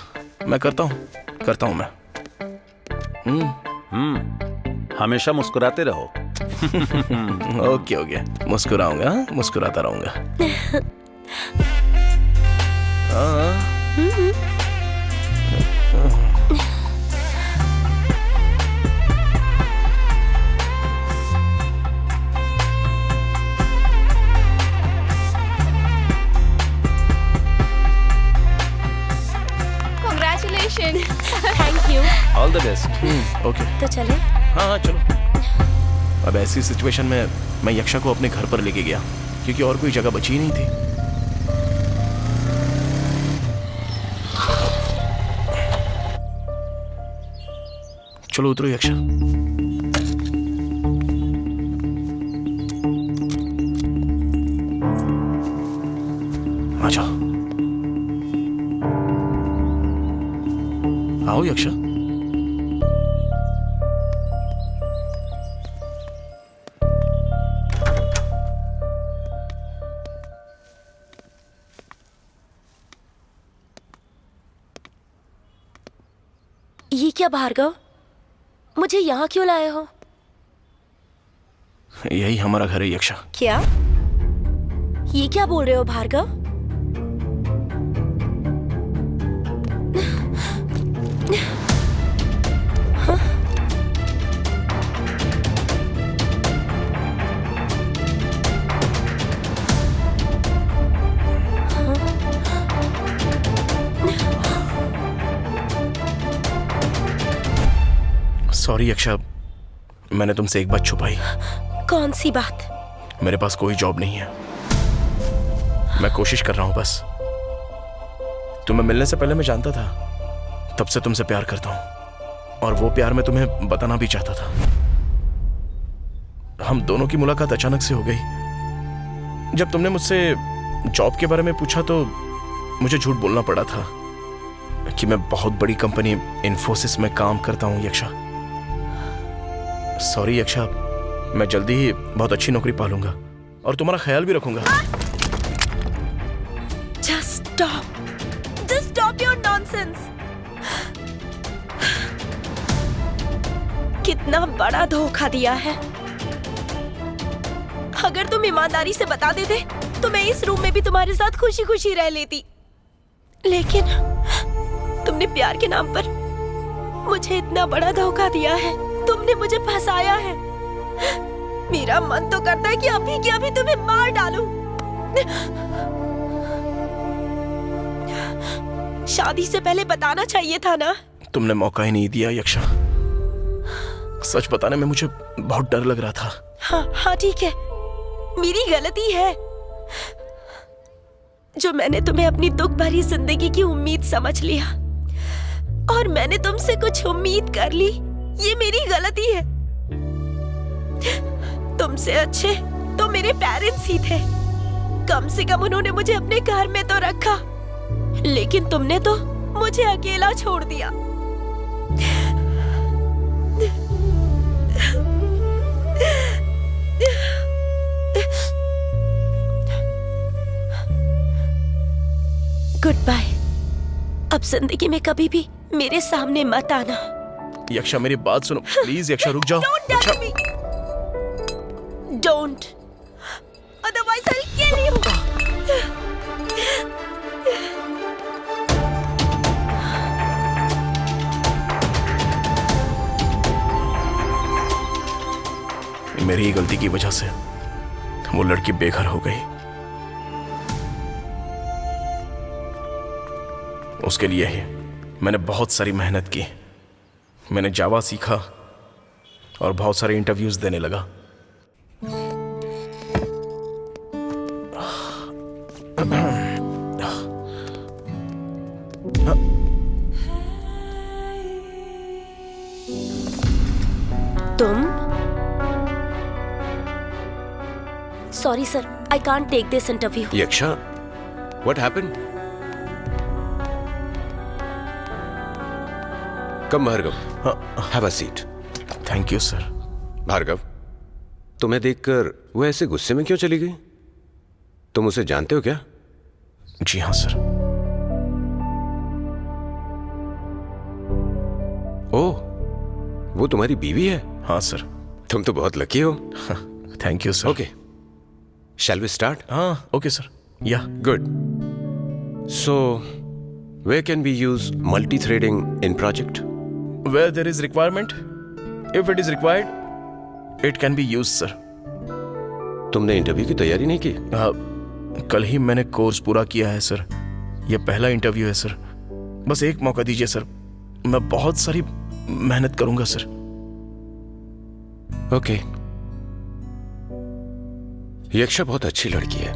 मैं करता हूँ मैं। हमेशा मुस्कुराते रहो। ओके, मुस्कुराऊंगा, मुस्कुराता रहूंगा। Congratulations. Thank you. All the best. Okay, तो चले। हाँ चलो। अब ऐसी सिचुएशन में मैं यक्षा को अपने घर पर लेके गया क्योंकि और कोई जगह बची ही नहीं थी। चलो उतरो यक्षा। आ जाओ। आओ यक्षा। ये क्या भार्गव, मुझे यहाँ क्यों लाए हो? यही हमारा घर है यक्षा। क्या? ये क्या बोल रहे हो भार्गव? सॉरी यक्षा, मैंने तुमसे एक बात छुपाई। कौन सी बात? मेरे पास कोई जॉब नहीं है। मैं कोशिश कर रहा हूं बस। तुम्हें मिलने से पहले मैं जानता था, तब से तुमसे प्यार करता हूं और वो प्यार मैं तुम्हें बताना भी चाहता था। हम दोनों की मुलाकात अचानक से हो गई। जब तुमने मुझसे जॉब के बारे में पूछा तो मुझे झूठ बोलना पड़ा था। कि मैं बहुत बड़ी कंपनी इन्फोसिस में काम करता हूँ यक्षा। सॉरी यक्षा, मैं जल्दी ही बहुत अच्छी नौकरी पालूंगा और तुम्हारा ख्याल भी रखूंगा। Just stop your nonsense. कितना बड़ा धोखा दिया है। अगर तुम ईमानदारी से बता देते तो मैं इस रूम में भी तुम्हारे साथ खुशी खुशी रह लेती, लेकिन तुमने प्यार के नाम पर मुझे इतना बड़ा धोखा दिया है। तुमने मुझे फंसाया है। मेरा मन तो करता है कि अभी के अभी तुम्हें मार डालूं। शादी से पहले बताना चाहिए था ना। तुमने मौका ही नहीं दिया यक्षा। सच बताने में मुझे बहुत डर लग रहा था। हाँ ठीक है, मेरी गलती है जो मैंने तुम्हें अपनी दुख भरी जिंदगी की उम्मीद समझ लिया और मैंने तुमसे कुछ उम्मीद कर ली। ये मेरी गलती है। तुमसे अच्छे तो मेरे पेरेंट्स ही थे। कम से कम उन्होंने मुझे अपने घर में तो रखा, लेकिन तुमने तो मुझे अकेला छोड़ दिया। Goodbye. अब जिंदगी में कभी भी मेरे सामने मत आना। यक्षा मेरी बात सुनो प्लीज। यक्षा रुक जाओ। Yaksha don't, otherwise I will kill you. मेरी ही गलती की वजह से वो लड़की बेघर हो गई। उसके लिए ही मैंने बहुत सारी मेहनत की। मैंने जावा सीखा और बहुत सारे इंटरव्यूज देने लगा। तुम? Sorry sir, I can't take this interview. Yaksha, what happened? Come Bhargav, have a seat. Thank you sir. Bhargava, तुम्हें देखकर वो ऐसे गुस्से में क्यों चली गई? तुम उसे जानते हो क्या? जी हाँ सर। ओह, वो तुम्हारी बीवी है? हाँ सर। तुम तो बहुत लकी हो। Thank you sir. Okay, shall we start? हाँ, okay sir. Yeah. Good. So, where can we use multi-threading in project? Where there is requirement, if it is required, it can be used, sir. तुमने interview की तैयारी नहीं की? कल ही मैंने course पूरा किया है सर। यह पहला इंटरव्यू है सर। बस एक मौका दीजिए सर। मैं बहुत सारी मेहनत करूंगा सर। ओके। यक्षा बहुत अच्छी लड़की है।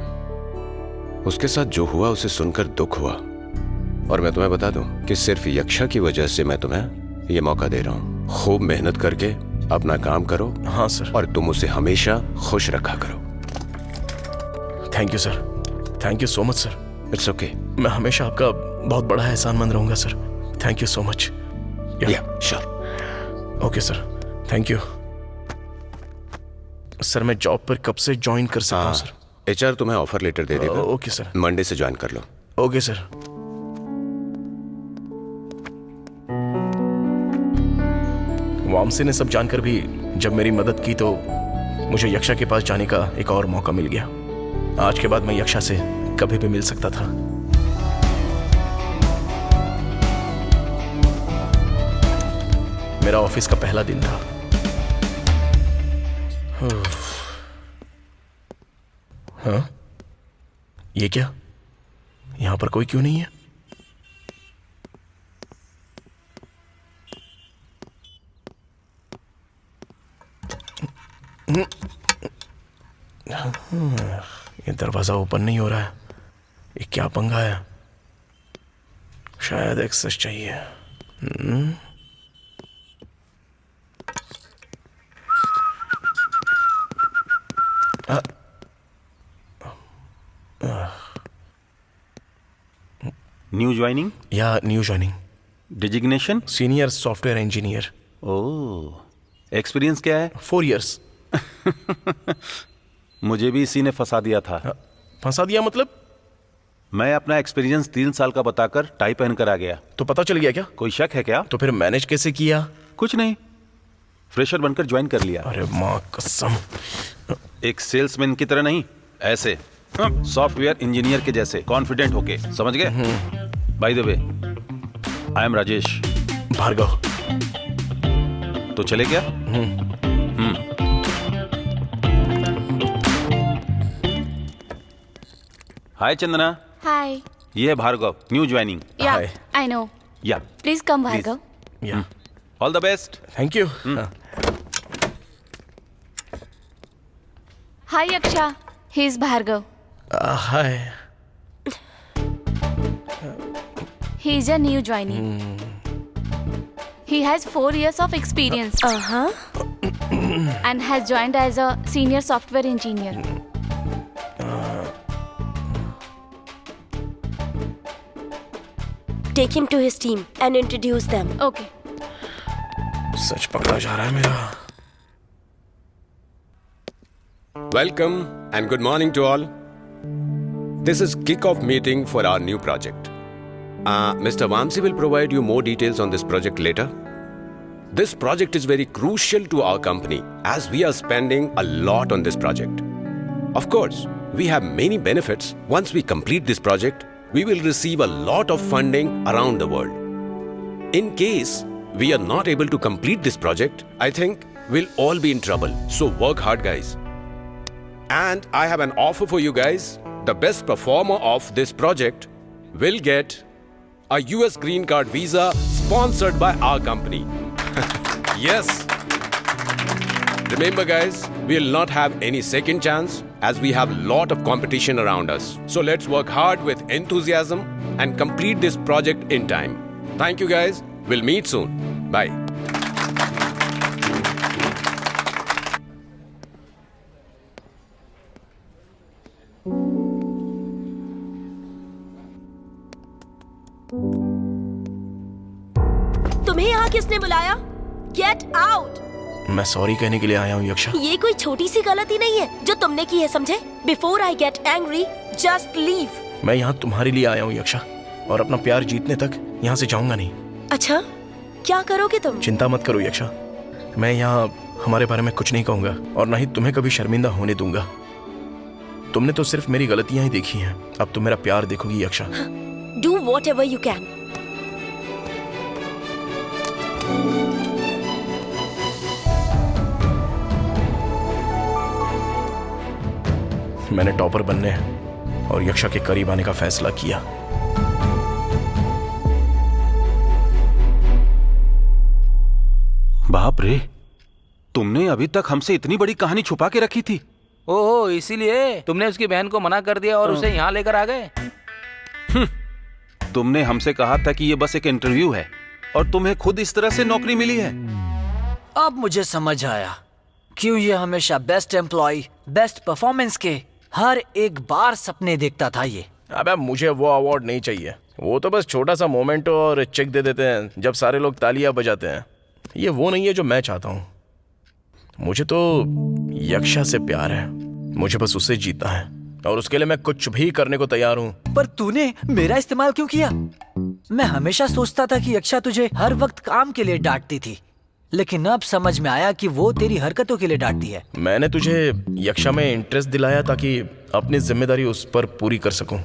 उसके साथ जो हुआ उसे सुनकर दुख हुआ, और मैं तुम्हें बता दूं कि सिर्फ यक्षा की वजह से मैं तुम्हें यह मौका दे रहा हूं। खूब मेहनत करके अपना काम करो। हाँ सर। और तुम उसे हमेशा खुश रखा करो। Thank you sir. Thank you so much sir. It's okay. मैं हमेशा आपका बहुत बड़ा एहसानमंद रहूंगा sir. Thank you so much. Yeah sure. Okay sir, thank you sir. मैं जॉब पर कब से ज्वाइन कर सकता हूँ सर? एचआर तुम्हें ऑफर लेटर दे देगा। Okay sir. मंडे से ज्वाइन कर लो। Okay sir. वामसी ने सब जानकर भी जब मेरी मदद की तो मुझे यक्षा के पास जाने का एक और मौका मिल गया। आज के बाद मैं यक्षा से कभी भी मिल सकता था। मेरा ऑफिस का पहला दिन था। हाँ, ये क्या? यहां पर कोई क्यों नहीं है? ये दरवाजा ओपन नहीं हो रहा है। ये क्या पंगा है? शायद एक्सेस चाहिए। न्यू ज्वाइनिंग या new joining. Designation? Senior software engineer. Oh, experience क्या है? 4 years। मुझे भी इसी ने फंसा दिया था। फंसा दिया मतलब? मैं अपना एक्सपीरियंस 3 साल का बताकर टाई पहन कर आ गया। तो पता चल गया क्या? कोई शक है क्या? तो फिर मैनेज कैसे किया? कुछ नहीं, फ्रेशर बनकर ज्वाइन कर लिया। अरे माँ कसम। एक सेल्समैन की तरह नहीं, ऐसे सॉफ्टवेयर इंजीनियर के जैसे कॉन्फिडेंट होके, समझ गए? By the way, I am Rajesh. Bhargav. तो चले क्या? हाय चंदना। हाय। ये है Bhargava, new joining. Yeah I know. Yeah please come Bhargav. Yeah all the best. Thank you. Hi Yaksha, he is Bhargav. Hi. He is a new joining. He has 4 years of experience. And has joined as a senior software engineer. Take him to his team and introduce them. Okay. सच पकड़ा जा रहा है मेरा। Welcome and good morning to all. This is kick-off meeting for our new project. Mr. Vamsi will provide you more details on this project later. This project is very crucial to our company as we are spending a lot on this project. Of course, we have many benefits. Once we complete this project, we will receive a lot of funding around the world. In case we are not able to complete this project, I think we'll all be in trouble. So work hard, guys. And I have an offer for you guys. The best performer of this project will get a US green card visa sponsored by our company. Yes. Remember guys, we'll not have any second chance as we have a lot of competition around us. So let's work hard with enthusiasm and complete this project in time. Thank you guys. We'll meet soon. Bye. तुम्हें यहाँ किसने बुलाया? Get out! मैं sorry कहने के लिए आया हूँ यक्षा। ये कोई छोटी सी गलती नहीं है जो तुमने की है, समझे? Before I get angry, just leave. मैं यहाँ तुम्हारे लिए आया हूँ यक्षा, और अपना प्यार जीतने तक यहाँ से जाऊंगा नहीं। अच्छा, क्या करोगे तुम? चिंता मत करो यक्षा, मैं यहाँ हमारे बारे में कुछ नहीं कहूंगा और ना ही तुम्हें कभी शर्मिंदा होने दूंगा। तुमने तो सिर्फ मेरी गलतियां ही देखी हैं, अब तुम मेरा प्यार देखोगी Yaksha. Do whatever you can. मैंने टॉपर बनने और यक्षा के करीब आने का फैसला किया। बाप रे, तुमने अभी तक हमसे इतनी बड़ी कहानी छुपा के रखी थी। ओहो, इसीलिए तुमने उसकी बहन को मना कर दिया और उसे यहाँ लेकर आ गए। तुमने हमसे कहा था कि ये बस एक इंटरव्यू है और तुम्हें खुद इस तरह से नौकरी मिली है। अब मुझे समझ आया क्यों ये हमेशा बेस्ट एम्प्लॉय, बेस्ट परफॉर्मेंस के हर एक बार सपने देखता था ये। अबे मुझे वो अवार्ड नहीं चाहिए, वो तो बस छोटा सा मोमेंट और चेक दे देते हैं जब सारे लोग तालियां बजाते हैं। ये वो नहीं है जो मैं चाहता हूँ। मुझे तो यक्षा से प्यार है, मुझे बस उससे जीतना है और उसके लिए मैं कुछ भी करने को तैयार हूँ। पर तूने मेरा इस्तेमाल क्यों किया? मैं हमेशा सोचता था कि यक्षा तुझे हर वक्त काम के लिए डांटती थी, लेकिन अब समझ में आया कि वो तेरी हरकतों के लिए डांटती है। मैंने तुझे यक्षा में इंटरेस्ट दिलाया ताकि अपनी जिम्मेदारी उस पर पूरी कर सकूं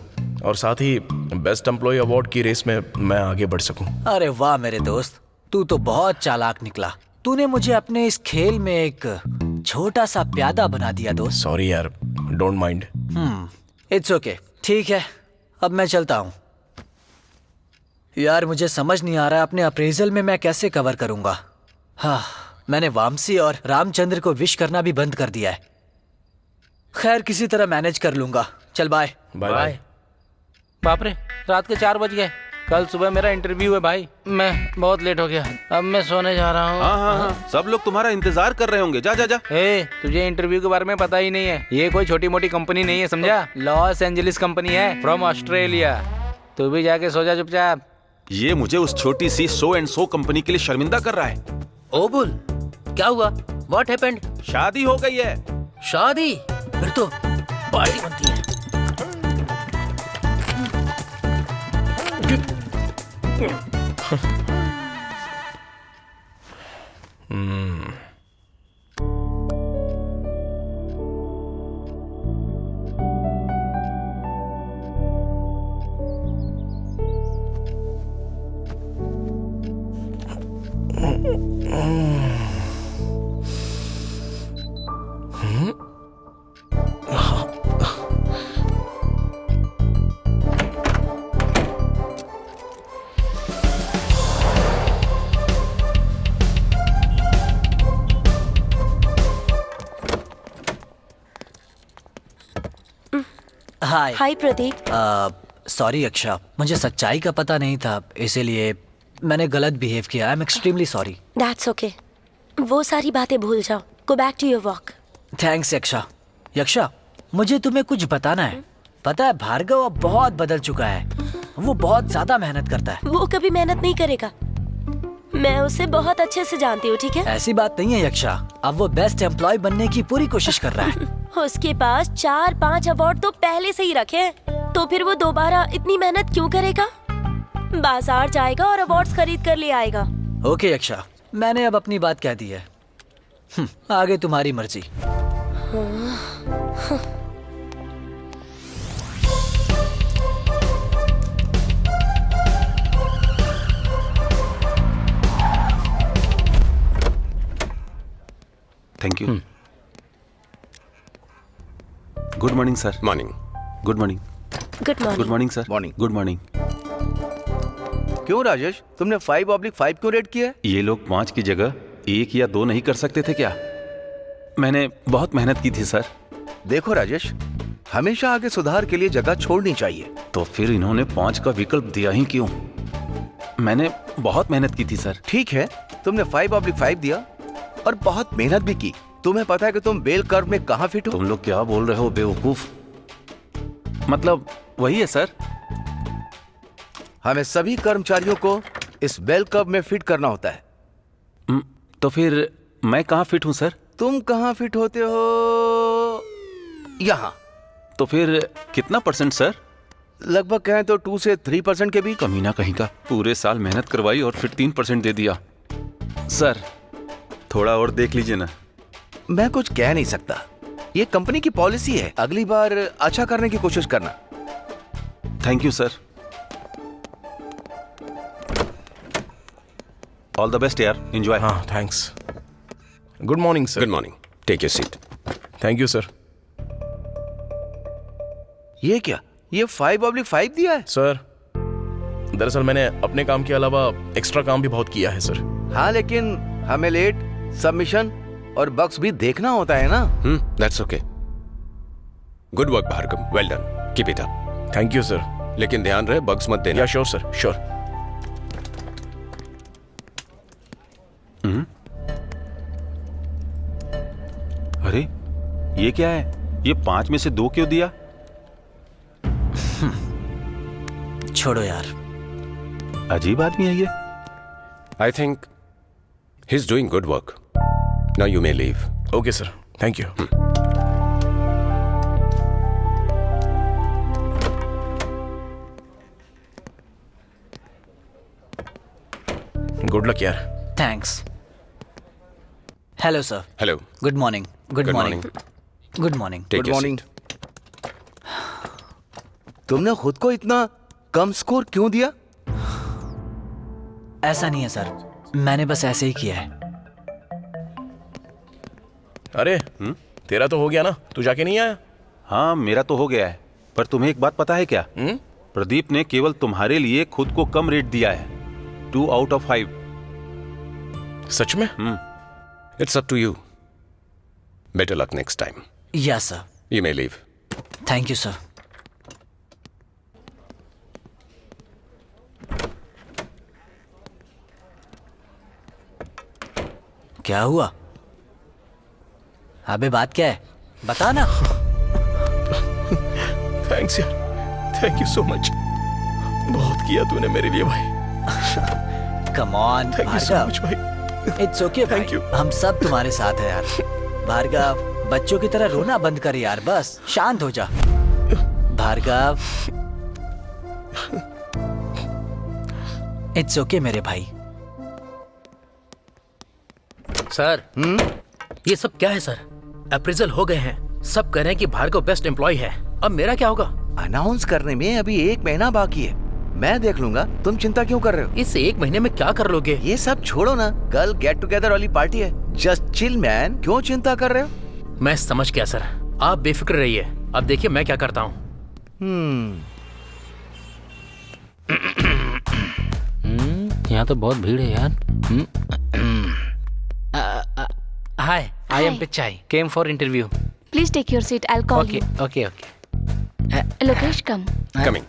और साथ ही बेस्ट एम्प्लॉय अवार्ड की रेस में मैं आगे बढ़ सकूं। अरे वाह मेरे दोस्त, तू तो बहुत चालाक निकला। तूने मुझे अपने इस खेल में एक छोटा सा प्यादा बना दिया दोस्त। सॉरी यार, डोंट माइंड। इट्स ओके, ठीक है, अब मैं चलता हूँ। यार मुझे समझ नहीं आ रहा अपने अप्रेजल में मैं कैसे कवर करूंगा। हाँ, मैंने वामसी और रामचंद्र को विश करना भी बंद कर दिया है। खैर किसी तरह मैनेज कर लूंगा। चल बाय। बाय। बाप रे, रात के 4 बज गए। कल सुबह मेरा इंटरव्यू है भाई, मैं बहुत लेट हो गया, अब मैं सोने जा रहा हूँ। हाँ, सब लोग तुम्हारा इंतजार कर रहे होंगे। जा जा जा। तुझे इंटरव्यू के बारे में पता ही नहीं है। ये कोई छोटी मोटी कंपनी नहीं है, समझा? लॉस एंजलिस कंपनी है, फ्रॉम ऑस्ट्रेलिया। तू भी जाके सो जा चुपचाप। ये मुझे उस छोटी सी सो एंड सो कंपनी के लिए शर्मिंदा कर रहा है। ओ बुल, क्या हुआ? What happened? शादी हो गई है। शादी? फिर तो पार्टी बनती है। हाय। हाय प्रदीप। सॉरी अक्षा, मुझे सच्चाई का पता नहीं था, इसीलिए मैंने गलत बिहेव किया। I am extremely sorry. That's okay, वो सारी बातें भूल जाओ। Go back to your walk. Thanks Yaksha. Yaksha, मुझे तुम्हें कुछ बताना है। पता है भार्गव अब बहुत बदल चुका है। वो बहुत ज्यादा मेहनत करता है। वो कभी मेहनत नहीं करेगा, मैं उसे बहुत अच्छे से जानती हूँ, ठीक है? ऐसी बात नहीं है यक्षा, अब वो बेस्ट एम्प्लॉय बनने की पूरी कोशिश कर रहा है। उसके पास 4-5 अवार्ड तो पहले से ही रखे हैं, तो फिर वो दोबारा इतनी मेहनत क्यों करेगा? बाजार जाएगा और अवार्ड्स खरीद कर ले आएगा। ओके यक्षा, मैंने अब अपनी बात कह दी है। आगे तुम्हारी मर्जी। Thank you. Good morning sir. Morning. Good morning. Good morning. Good morning sir. Morning. Good morning. क्यों राजेश, तुमने 5/5 क्यों रेड किया है? ये लोग 5 की जगह 1 या 2 नहीं कर सकते थे क्या? मैंने बहुत मेहनत की थी सर। देखो राजेश, हमेशा आगे सुधार के लिए जगह छोड़नी चाहिए। तो फिर इन्होंने 5 का विकल्प दिया ही क्यों? मैंने बहुत मेहनत की थी सर। ठीक है, तुमने 5/5 दिया और बहुत मेहनत भी की। तुम्हें पता है कि तुम बेल कर्व में कहाँ फिट हो? तुम लोग क्या बोल रहे हो बेवकूफ? मतलब वही है सर। हमें सभी कर्मचारियों को इस बेल कर्व में फिट करना होता है। तो फिर मैं कहाँ फिट हूँ सर? तुम कहाँ फिट होते हो? यहाँ। तो फिर कितना % सर? लगभग कहें तो 2 से 3% के बीच। कमीना कहीं का, पूरे साल मेहनत करवाई और फिर 3% दे दिया। सर थोड़ा और देख लीजिए ना। मैं कुछ कह नहीं सकता, ये कंपनी की पॉलिसी है। अगली बार अच्छा करने की कोशिश करना। Thank you sir. All the best यार, एंजॉय। हाँ thanks. Good morning sir. Good morning, take your seat. Thank you sir. ये क्या, ये 5/5 दिया है? सर दरअसल मैंने अपने काम के अलावा एक्स्ट्रा काम भी बहुत किया है सर। हाँ, लेकिन हमें लेट सबमिशन और बग्स भी देखना होता है ना। That's okay. Good work Bhargav, well done, keep it up. Thank you sir. लेकिन ध्यान रहे बग्स मत देना। या श्योर सर, श्योर। अरे ये क्या है? ये 5 में से 2 क्यों दिया? छोड़ो यार, अजीब आदमी है ये। I think he is doing good work. Now you may leave. Okay sir, thank you. Good luck यार। Thanks. Hello sir. Hello. Good morning. Good Good morning. Good morning. Take good your morning. तुमने खुद को इतना कम score क्यों दिया? ऐसा नहीं है सर, मैंने बस ऐसे ही किया है। अरे तेरा तो हो गया ना, तू जाके नहीं आया? हाँ मेरा तो हो गया है, पर तुम्हें एक बात पता है क्या? प्रदीप ने केवल तुम्हारे लिए खुद को कम रेट दिया है, 2 out of 5। सच में? It's up to you. Better luck next time. Yes sir. You may leave. Thank you sir. क्या हुआ? अबे बात क्या है, बता ना। थैंक्स यार, थैंक यू सो मच। बहुत किया तूने मेरे लिए भाई। Come on thank you so much भाई। It's okay Thank you. हम सब तुम्हारे साथ हैं यार। भार्गव, बच्चों की तरह रोना बंद कर यार, बस शांत हो जा। भार्गव, इट्स ओके मेरे भाई। सर ये सब क्या है सर? अप्रेजल हो गए हैं, सब कह रहे हैं कि भार्गव बेस्ट एम्प्लॉय है। अब मेरा क्या होगा? अनाउंस करने में अभी 1 महीना बाकी है, मैं देख लूंगा। तुम चिंता क्यों कर रहे हो? इस 1 महीने में क्या कर लोगे? ये सब छोड़ो ना, कल गेट टुगेदर वाली पार्टी है। जस्ट चिल मैन, क्यों चिंता कर रहे हो? मैं समझ गया सर, आप बेफिक्र रहिए। अब देखिए मैं क्या करता हूँ। यहाँ तो बहुत भीड़ है यार। Hi, I am Pichai, came for interview. Please take your seat, I will call okay you. Okay okay. Lokesh come. Coming.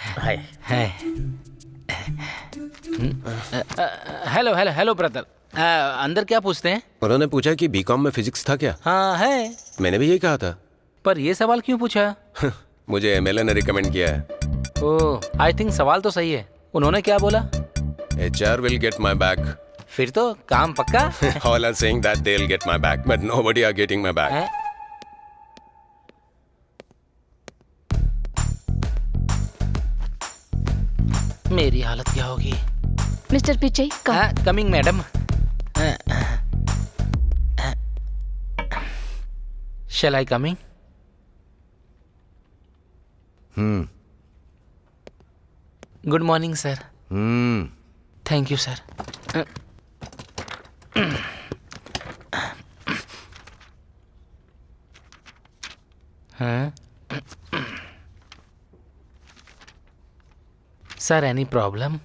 Hi. Hello hello hello brother, अंदर क्या पूछते हैं? उन्होंने पूछा कि बीकॉम में फिजिक्स था क्या। हाँ है, मैंने भी यही कहा था। पर ये सवाल क्यों पूछा? मुझे एमएलए ने रिकमेंड किया है। ओह, आई थिंक सवाल तो सही है। उन्होंने क्या बोला? HR will get my back. फिर तो काम पक्का। All are saying that they'll get my back, but nobody are getting my back. हैं? मेरी हालत क्या होगी? Mister Pichai come. Coming madam. Shall I coming? Good morning, sir. Thank you, sir. Huh? Sir, any problem?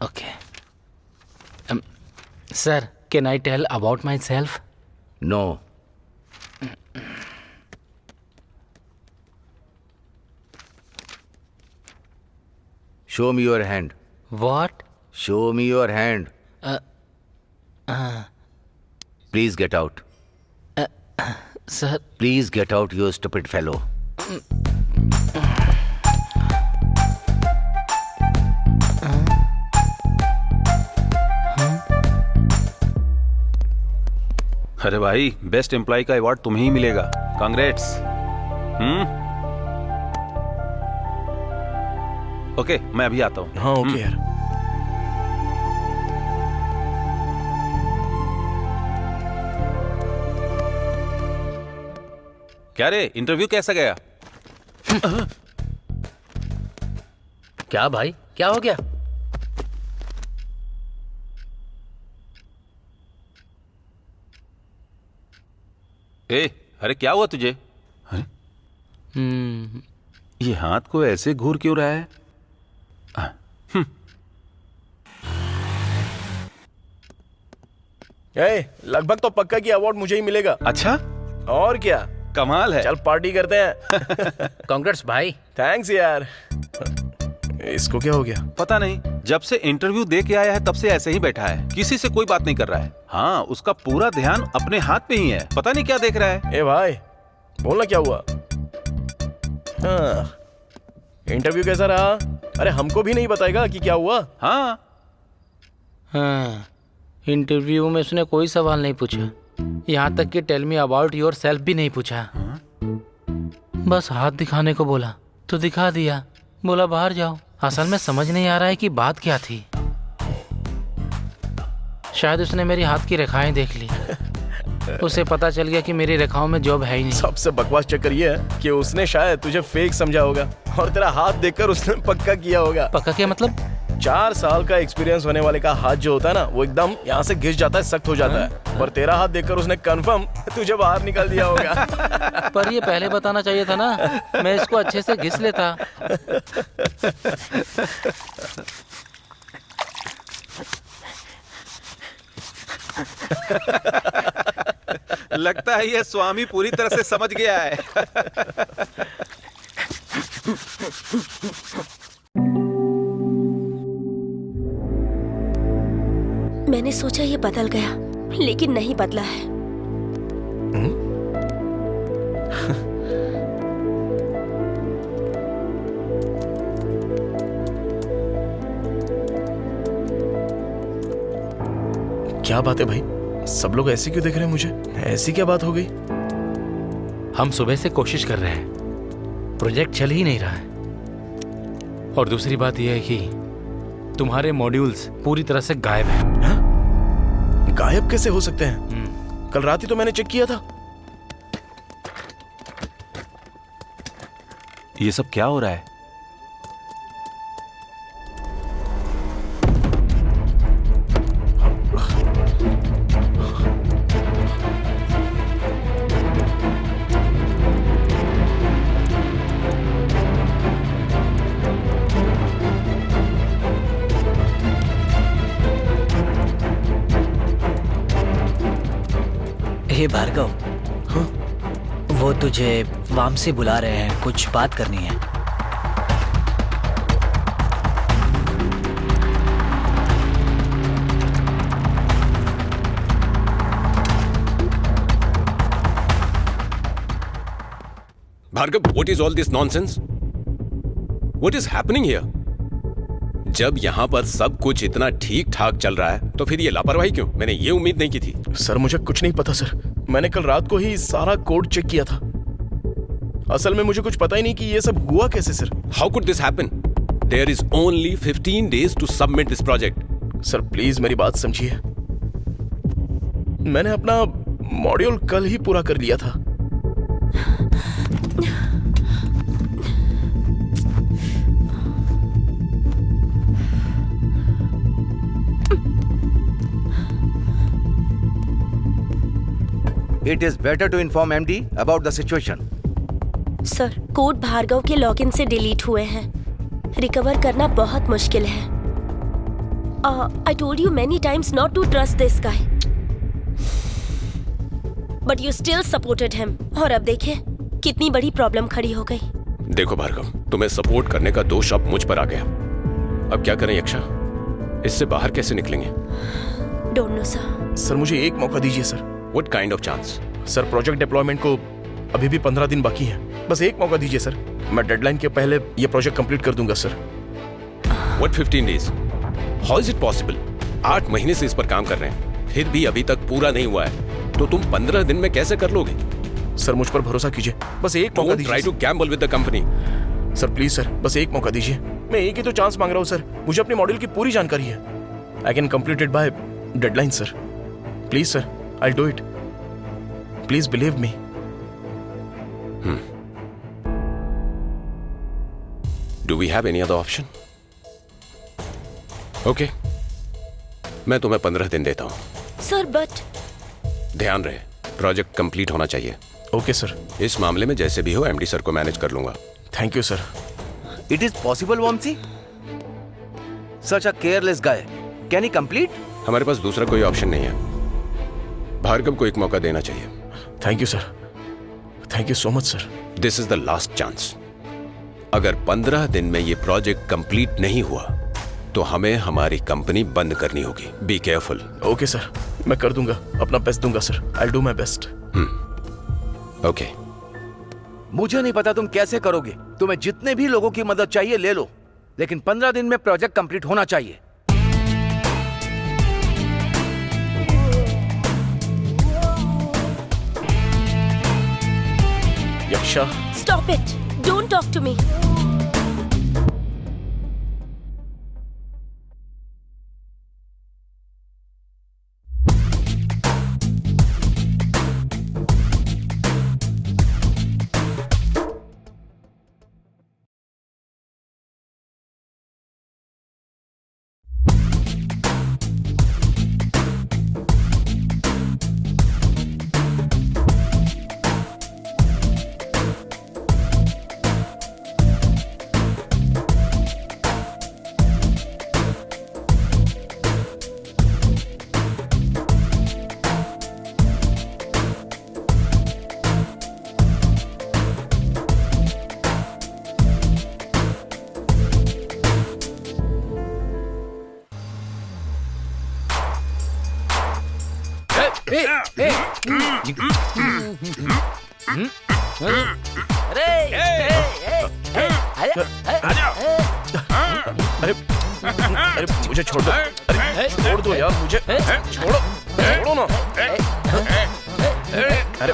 Okay. Sir, can I tell about myself? No. Show me your hand. What? Show me your hand. Please get out. Sir, Please get out, you stupid fellow. अरे भाई, best employ का award तुम्हें ही मिलेगा। Congrats. Okay, मैं अभी आता हूँ। हाँ ओके यार। क्या रे, इंटरव्यू कैसा गया? क्या भाई, क्या हो गया? अरे क्या हुआ तुझे? अरे ये हाथ को ऐसे घूर क्यों रहा है? लगभग तो पक्का कि अवार्ड मुझे ही मिलेगा। अच्छा, और क्या, कमाल है। चल पार्टी करते हैं। कांग्रेट्स भाई। थैंक्स यार। इसको क्या हो गया? पता नहीं, जब से इंटरव्यू दे के आया है तब से ऐसे ही बैठा है, किसी से कोई बात नहीं कर रहा है। हाँ, उसका पूरा ध्यान अपने हाथ पे ही है, पता नहीं क्या देख रहा है। ए भाई, बोलना क्या हुआ? हाँ, इंटरव्यू कैसा रहा? अरे हमको भी नहीं बताएगा कि क्या हुआ? हाँ, इंटरव्यू में उसने कोई सवाल नहीं पूछा, यहाँ तक कि tell me about yourself भी नहीं पूछा। बस हाथ दिखाने को बोला तो दिखा दिया, बोला बाहर जाओ। असल में समझ नहीं आ रहा है कि बात क्या थी। शायद उसने मेरी हाथ की रेखाएं देख ली, उसे पता चल गया कि मेरी रेखाओं में जॉब है ही नहीं। सबसे बकवास चक्कर ये है कि उसने शायद तुझे फेक समझा होगा और तेरा हाथ देखकर उसने पक्का किया होगा। पक्का क्या मतलब? 4 साल का एक्सपीरियंस होने वाले का हाथ जो होता है ना, वो एकदम यहाँ से घिस जाता है, सख्त हो जाता है। पर तेरा हाथ देखकर उसने कंफर्म तुझे बाहर निकाल दिया होगा। पर ये पहले बताना चाहिए था ना, मैं इसको अच्छे से घिस लेता। लगता है ये स्वामी पूरी तरह से समझ गया है। मैंने सोचा ये बदल गया, लेकिन नहीं बदला है। क्या बात है भाई, सब लोग ऐसे क्यों देख रहे हैं मुझे? ऐसी क्या बात हो गई? हम सुबह से कोशिश कर रहे हैं, प्रोजेक्ट चल ही नहीं रहा है। और दूसरी बात यह है कि तुम्हारे मॉड्यूल्स पूरी तरह से गायब हैं। हाँ? गायब कैसे हो सकते हैं? कल रात ही तो मैंने चेक किया था। ये सब क्या हो रहा है? हे भार्गव, हाँ? वो तुझे वामसी बुला रहे हैं, कुछ बात करनी है। Bhargava, what is all this nonsense? What is happening here? जब यहाँ पर सब कुछ इतना ठीक ठाक चल रहा है तो फिर ये लापरवाही क्यों? मैंने ये उम्मीद नहीं की थी। सर मुझे कुछ नहीं पता सर, मैंने कल रात को ही सारा कोड चेक किया था। असल में मुझे कुछ पता ही नहीं कि ये सब हुआ कैसे sir. How could this happen? There is only 15 days to submit this project. Sir please मेरी बात समझिए, मैंने अपना मॉड्यूल कल ही पूरा कर लिया था। It is better to inform MD about the situation. Sir code Bhargav के लॉगिन से डिलीट हुए हैं, रिकवर करना बहुत मुश्किल है। I told you many times not to trust this guy, but you still supported him. और अब देखिए कितनी बड़ी प्रॉब्लम खड़ी हो गई। देखो भार्गव, तुम्हें सपोर्ट करने का दोष अब मुझ पर आ गया। अब क्या करें यक्षा? इससे बाहर कैसे निकलेंगे? Don't know sir. सर मुझे एक मौका दीजिए sir. What kind of chance? Sir project deployment को अभी भी 15 दिन बाकी हैं, बस एक मौका दीजिए सर। मैं डेडलाइन के पहले ये प्रोजेक्ट कंप्लीट कर दूंगा sir. What 15 days? How is it possible? 8 महीने से इस पर काम कर रहे हैं, फिर भी अभी तक पूरा नहीं हुआ है, तो तुम 15 दिन में कैसे कर लोगे? सर मुझ पर भरोसा कीजिए, बस एक मौका Don't try दीजिए। to gamble with the company. Sir please sir, बस एक मौका दीजिए। मैं एक ही तो चांस मांग रहा हूँ सर, मुझे अपने मॉडल की पूरी जानकारी है। I can complete it by deadline sir. Please sir, I do it, please believe me. Do we have any other option? Okay. मैं तुम्हें 15 दिन देता हूँ। सर बट ध्यान रहे, प्रोजेक्ट कंप्लीट होना चाहिए। Okay sir. इस मामले में जैसे भी हो एमडी सर को मैनेज कर लूंगा। Thank you sir. It is possible, Vamsi? Such a careless guy. Can he complete? हमारे पास दूसरा कोई ऑप्शन नहीं है। भार्गव को एक मौका देना चाहिए। Thank you sir, thank you so much sir. This is the last chance. अगर 15 दिन में ये प्रोजेक्ट कंप्लीट नहीं हुआ तो हमें हमारी कंपनी बंद करनी होगी। Be careful. ओके सर, मैं कर दूंगा, अपना बेस्ट दूंगा sir. I do my best. Okay. मुझे नहीं पता तुम कैसे करोगे, तुम्हें जितने भी लोगों की मदद चाहिए ले लो, लेकिन 15 दिन में प्रोजेक्ट कंप्लीट होना चाहिए। यक्षा, stop it. Don't talk to me. अरे अरे अरे मुझे छोड़ दो, अरे छोड़ दो यार मुझे, छोड़ो छोड़ो ना। अरे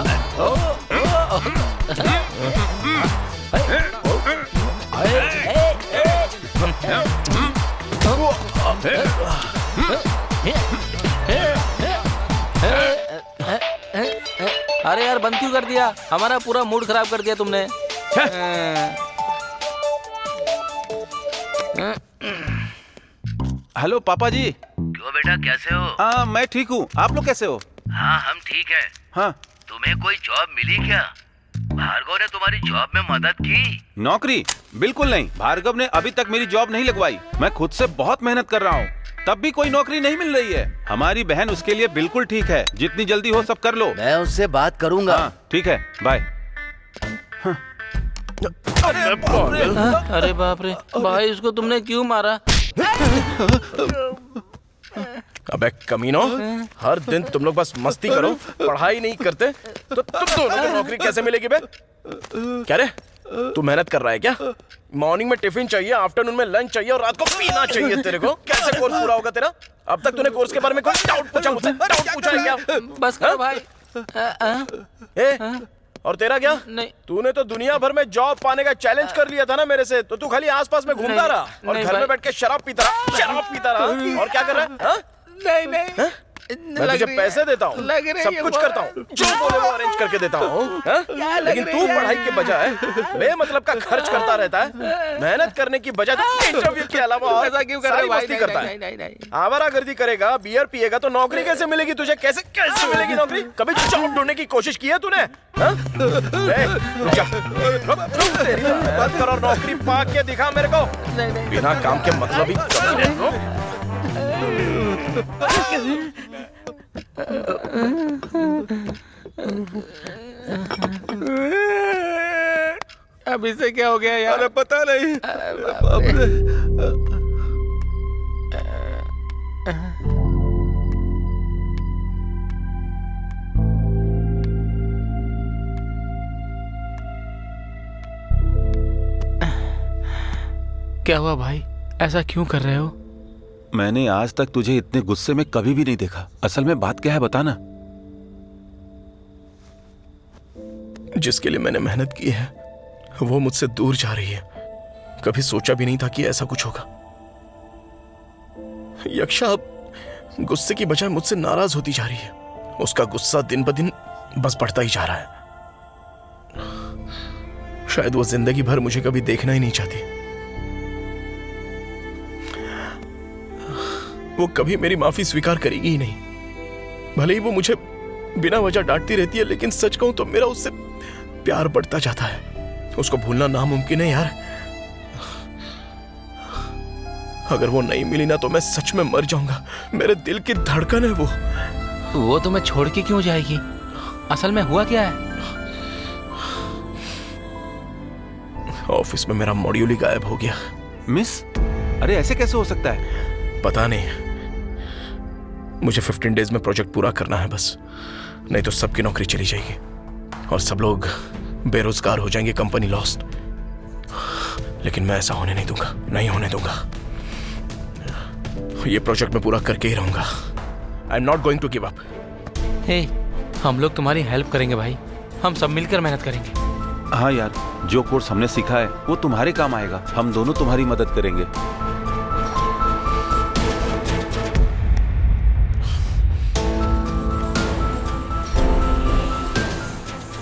अरे यार बंद क्यों कर दिया? हमारा पूरा मूड खराब कर दिया तुमने। हेलो पापा जी। क्यों बेटा, कैसे हो? हाँ मैं ठीक हूँ, आप लोग कैसे हो? हाँ हम ठीक हैं। हाँ तुम्हें कोई जॉब मिली क्या? भार्गव ने तुम्हारी जॉब में मदद की? नौकरी? बिल्कुल नहीं, भार्गव ने अभी तक मेरी जॉब नहीं लगवाई। मैं खुद से बहुत मेहनत कर रहा हूँ, तब भी कोई नौकरी नहीं मिल रही है। हमारी बहन उसके लिए बिल्कुल ठीक है, जितनी जल्दी हो सब कर लो। मैं उससे बात करूंगा। हाँ ठीक है, बाय। अरे बाप रे भाई, इसको तुमने क्यों मारा? अबे कमीनो, हर दिन तुम लोग बस मस्ती करो, पढ़ाई नहीं करते, तो तुम दोनों को नौकरी कैसे मिलेगी बे? क्या रे, तू मेहनत कर रहा है क्या? मॉर्निंग में टिफिन चाहिए, आफ्टरनून में लंच चाहिए और रात को पीना चाहिए तेरे को। कैसे कोर्स पूरा होगा तेरा? अब तक तूने कोर्स के बारे में कोई डाउट पूछा मुझसे? डाउट पूछा है क्या? बस करो भाई। और तेरा क्या? नहीं, तूने तो दुनिया भर में जॉब पाने का चैलेंज कर लिया था ना मेरे से, तो तू खाली आसपास में घूमता रहा और घर में बैठ के शराब पीता रहा। और क्या कर रहा है? नहीं नहीं, मैं तुझे पैसे देता हूँ, सब कुछ करता हूँ, जो बोले वो अरेंज करके देता हूँ, लेकिन तू पढ़ाई के बजाय बेमतलब का खर्च करता रहता है। मेहनत करने की बजाय इंटरव्यू के अलावा और सारी मस्ती करता है। आवारागर्दी करेगा, बियर पिएगा, तो नौकरी कैसे मिलेगी तुझे? कैसे मिलेगी नौकरी? कभी जॉब ढूंढने की कोशिश की है तूने? बात कर और नौकरी पा के दिखा मेरे को। बिना काम के मतलब ही अब इससे क्या हो गया यार? अरे पता नहीं। क्या हुआ भाई, ऐसा क्यों कर रहे हो? मैंने आज तक तुझे इतने गुस्से में कभी भी नहीं देखा। असल में बात क्या है बता ना। जिसके लिए मैंने मेहनत की है वो मुझसे दूर जा रही है। कभी सोचा भी नहीं था कि ऐसा कुछ होगा। यक्षा अब गुस्से की बजाय मुझसे नाराज होती जा रही है। उसका गुस्सा दिन ब दिन बस बढ़ता ही जा रहा है। शायद वो जिंदगी भर मुझे कभी देखना ही नहीं चाहती। वो कभी मेरी माफी स्वीकार करेगी ही नहीं। भले ही वो मुझे बिना वजह डांटती रहती है, लेकिन सच कहूं तो मेरा उससे प्यार बढ़ता जाता है। उसको भूलना नामुमकिन है यार। अगर वो नहीं मिली ना तो मैं सच में मर जाऊंगा। मेरे दिल की धड़कन है वो तुम्हें छोड़ के क्यों जाएगी? असल में हुआ क्या है? ऑफिस में मेरा मॉड्यूल ही गायब हो गया। मिस? अरे ऐसे कैसे हो सकता है? पता नहीं, मुझे 15 डेज में प्रोजेक्ट पूरा करना है बस, नहीं तो सबकी नौकरी चली जाएगी और सब लोग बेरोजगार हो जाएंगे, कंपनी लॉस्ट। लेकिन मैं ऐसा होने नहीं दूंगा, नहीं होने दूंगा। ये प्रोजेक्ट मैं पूरा करके ही रहूंगा। I am not going to give up. Hey, हम लोग तुम्हारी हेल्प करेंगे भाई, हम सब मिलकर मेहनत करेंगे। हाँ यार, जो कोर्स हमने सीखा है वो तुम्हारे काम आएगा। हम दोनों तुम्हारी मदद करेंगे।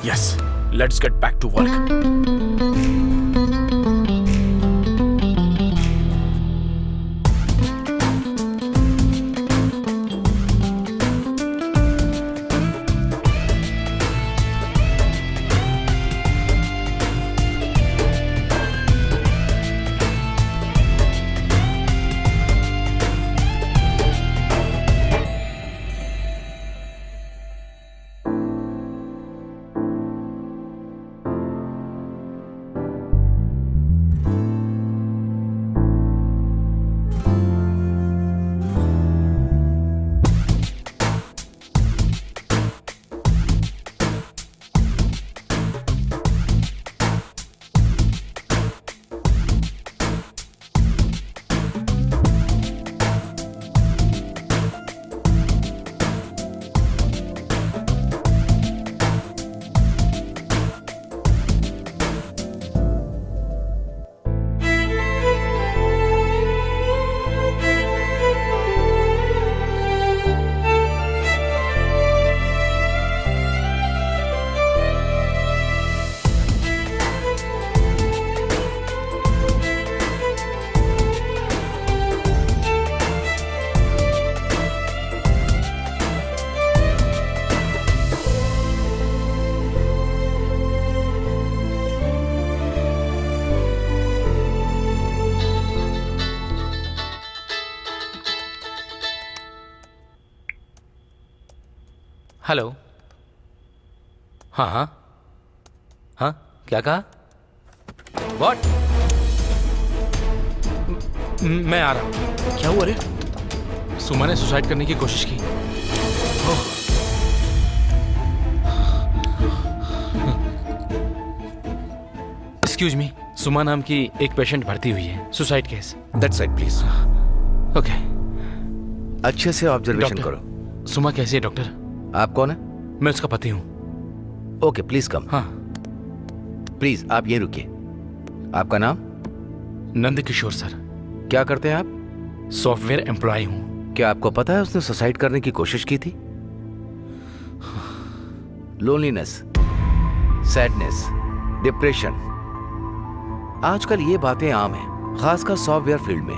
Yes, let's get back to work. Hello. हाँ हाँ हाँ, क्या कहा? व्हाट? मैं आ रहा हूँ। क्या हुआ रे? सुमा ने सुसाइड करने की कोशिश की। एक्सक्यूज मी, सुमा नाम की एक पेशेंट भर्ती हुई है, suicide case. That's it please. Okay. अच्छे से ऑब्जर्वेशन डॉक्टर, करो। सुमा कैसी है डॉक्टर? आप कौन है? मैं उसका पति हूँ। Okay, please come. हाँ। प्लीज आप ये रुकिए। आपका नाम? नंद किशोर सर। क्या करते हैं आप? सॉफ्टवेयर एम्प्लॉय हूँ। क्या आपको पता है उसने सुसाइड करने की कोशिश की थी? लोनलीनेस, सैडनेस, डिप्रेशन, आजकल ये बातें आम हैं, खासकर सॉफ्टवेयर फील्ड में।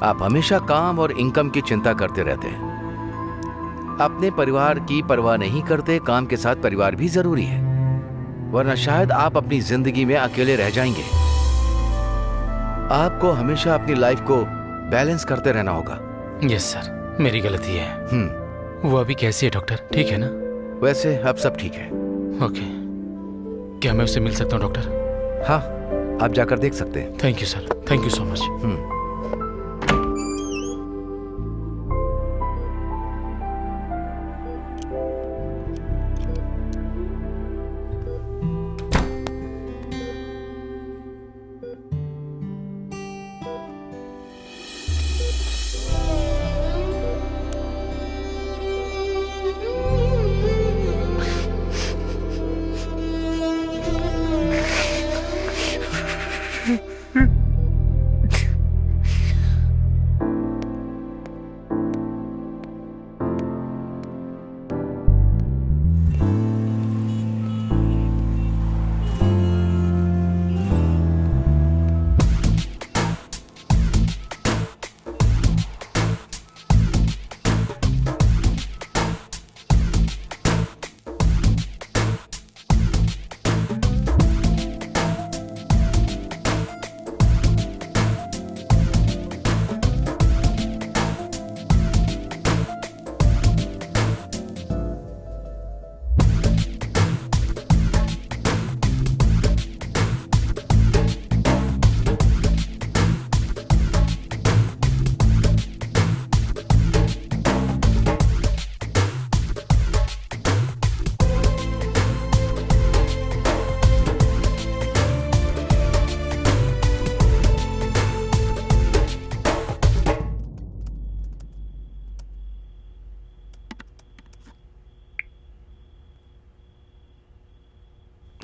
आप हमेशा काम और इनकम की चिंता करते रहते हैं, अपने परिवार की परवाह नहीं करते। काम के साथ परिवार भी जरूरी है, वरना शायद आप अपनी जिंदगी में अकेले रह जाएंगे। आपको हमेशा अपनी लाइफ को बैलेंस करते रहना होगा। यस सर, मेरी गलती है। वो अभी कैसी है डॉक्टर? ठीक है ना? वैसे अब सब ठीक है। ओके। क्या मैं उससे मिल सकता हूँ डॉक्टर? हाँ, आप जाकर देख सकते हैं। Thank you sir, thank you so much.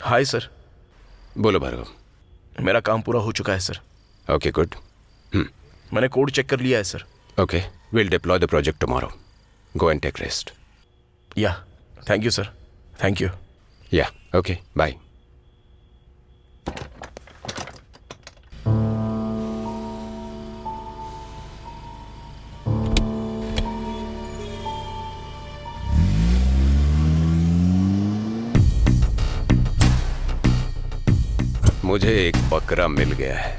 Hi sir. बोलो भार्गव। मेरा काम पूरा हो चुका है सर। Okay, good. मैंने कोड चेक कर लिया है sir. Okay, will deploy the project tomorrow. Go and take rest. Yeah, thank you sir, thank you. Yeah, okay, bye. मुझे एक बकरा मिल गया है,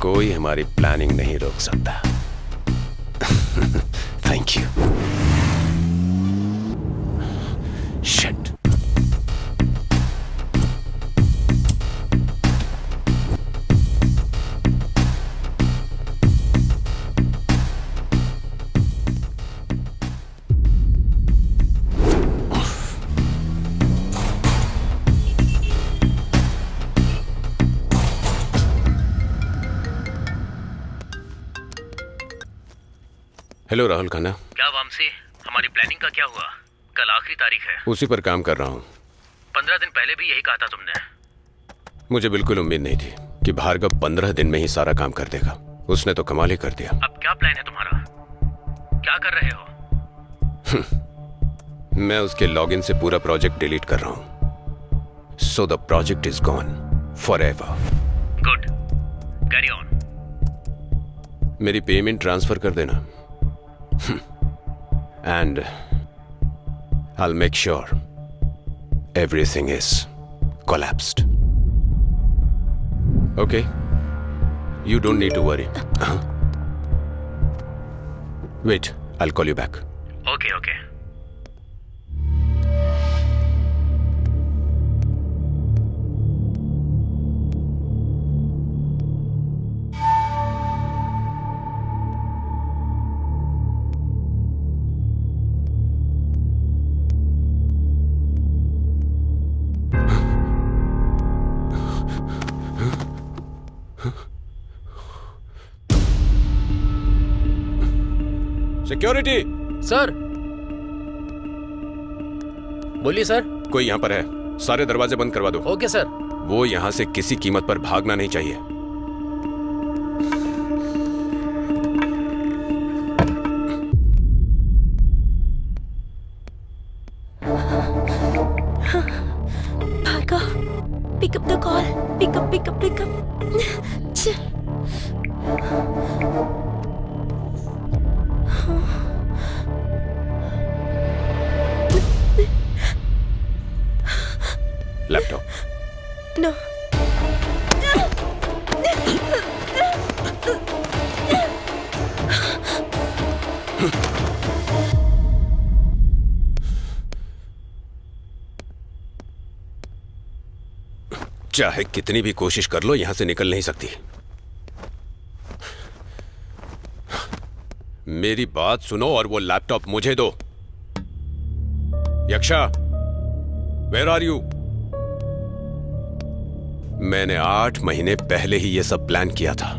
कोई हमारी प्लानिंग नहीं रोक सकता। Thank you. Shit. Hello Rahul Khanna. क्या वामसी, हमारी प्लानिंग का क्या हुआ? कल आखिरी तारीख है। उसी पर काम कर रहा हूँ। 15 दिन पहले भी यही कहा था तुमने। मुझे बिल्कुल उम्मीद नहीं थी कि भार्गव 15 दिन में ही सारा काम कर देगा। उसने तो कमाल ही कर दिया। अब क्या प्लान है तुम्हारा? क्या कर रहे हो? मैं उसके लॉगिन से पूरा प्रोजेक्ट डिलीट कर रहा हूँ। So the project is gone forever. Good, carry on. मेरी पेमेंट ट्रांसफर कर देना। And I'll make sure everything is collapsed. Okay? You don't need to worry. Wait, I'll call you back. Okay okay. Security sir. बोलिए sir. कोई यहाँ पर है, सारे दरवाजे बंद करवा दो। Okay sir. वो यहाँ से किसी कीमत पर भागना नहीं चाहिए। Bhargav, pick up the call. Pick up. Laptop. No. चाहे कितनी भी कोशिश कर लो, यहां से निकल नहीं सकती। मेरी बात सुनो और वो लैपटॉप मुझे दो। यक्षा, वेयर आर यू? मैंने 8 महीने पहले ही ये सब प्लान किया था।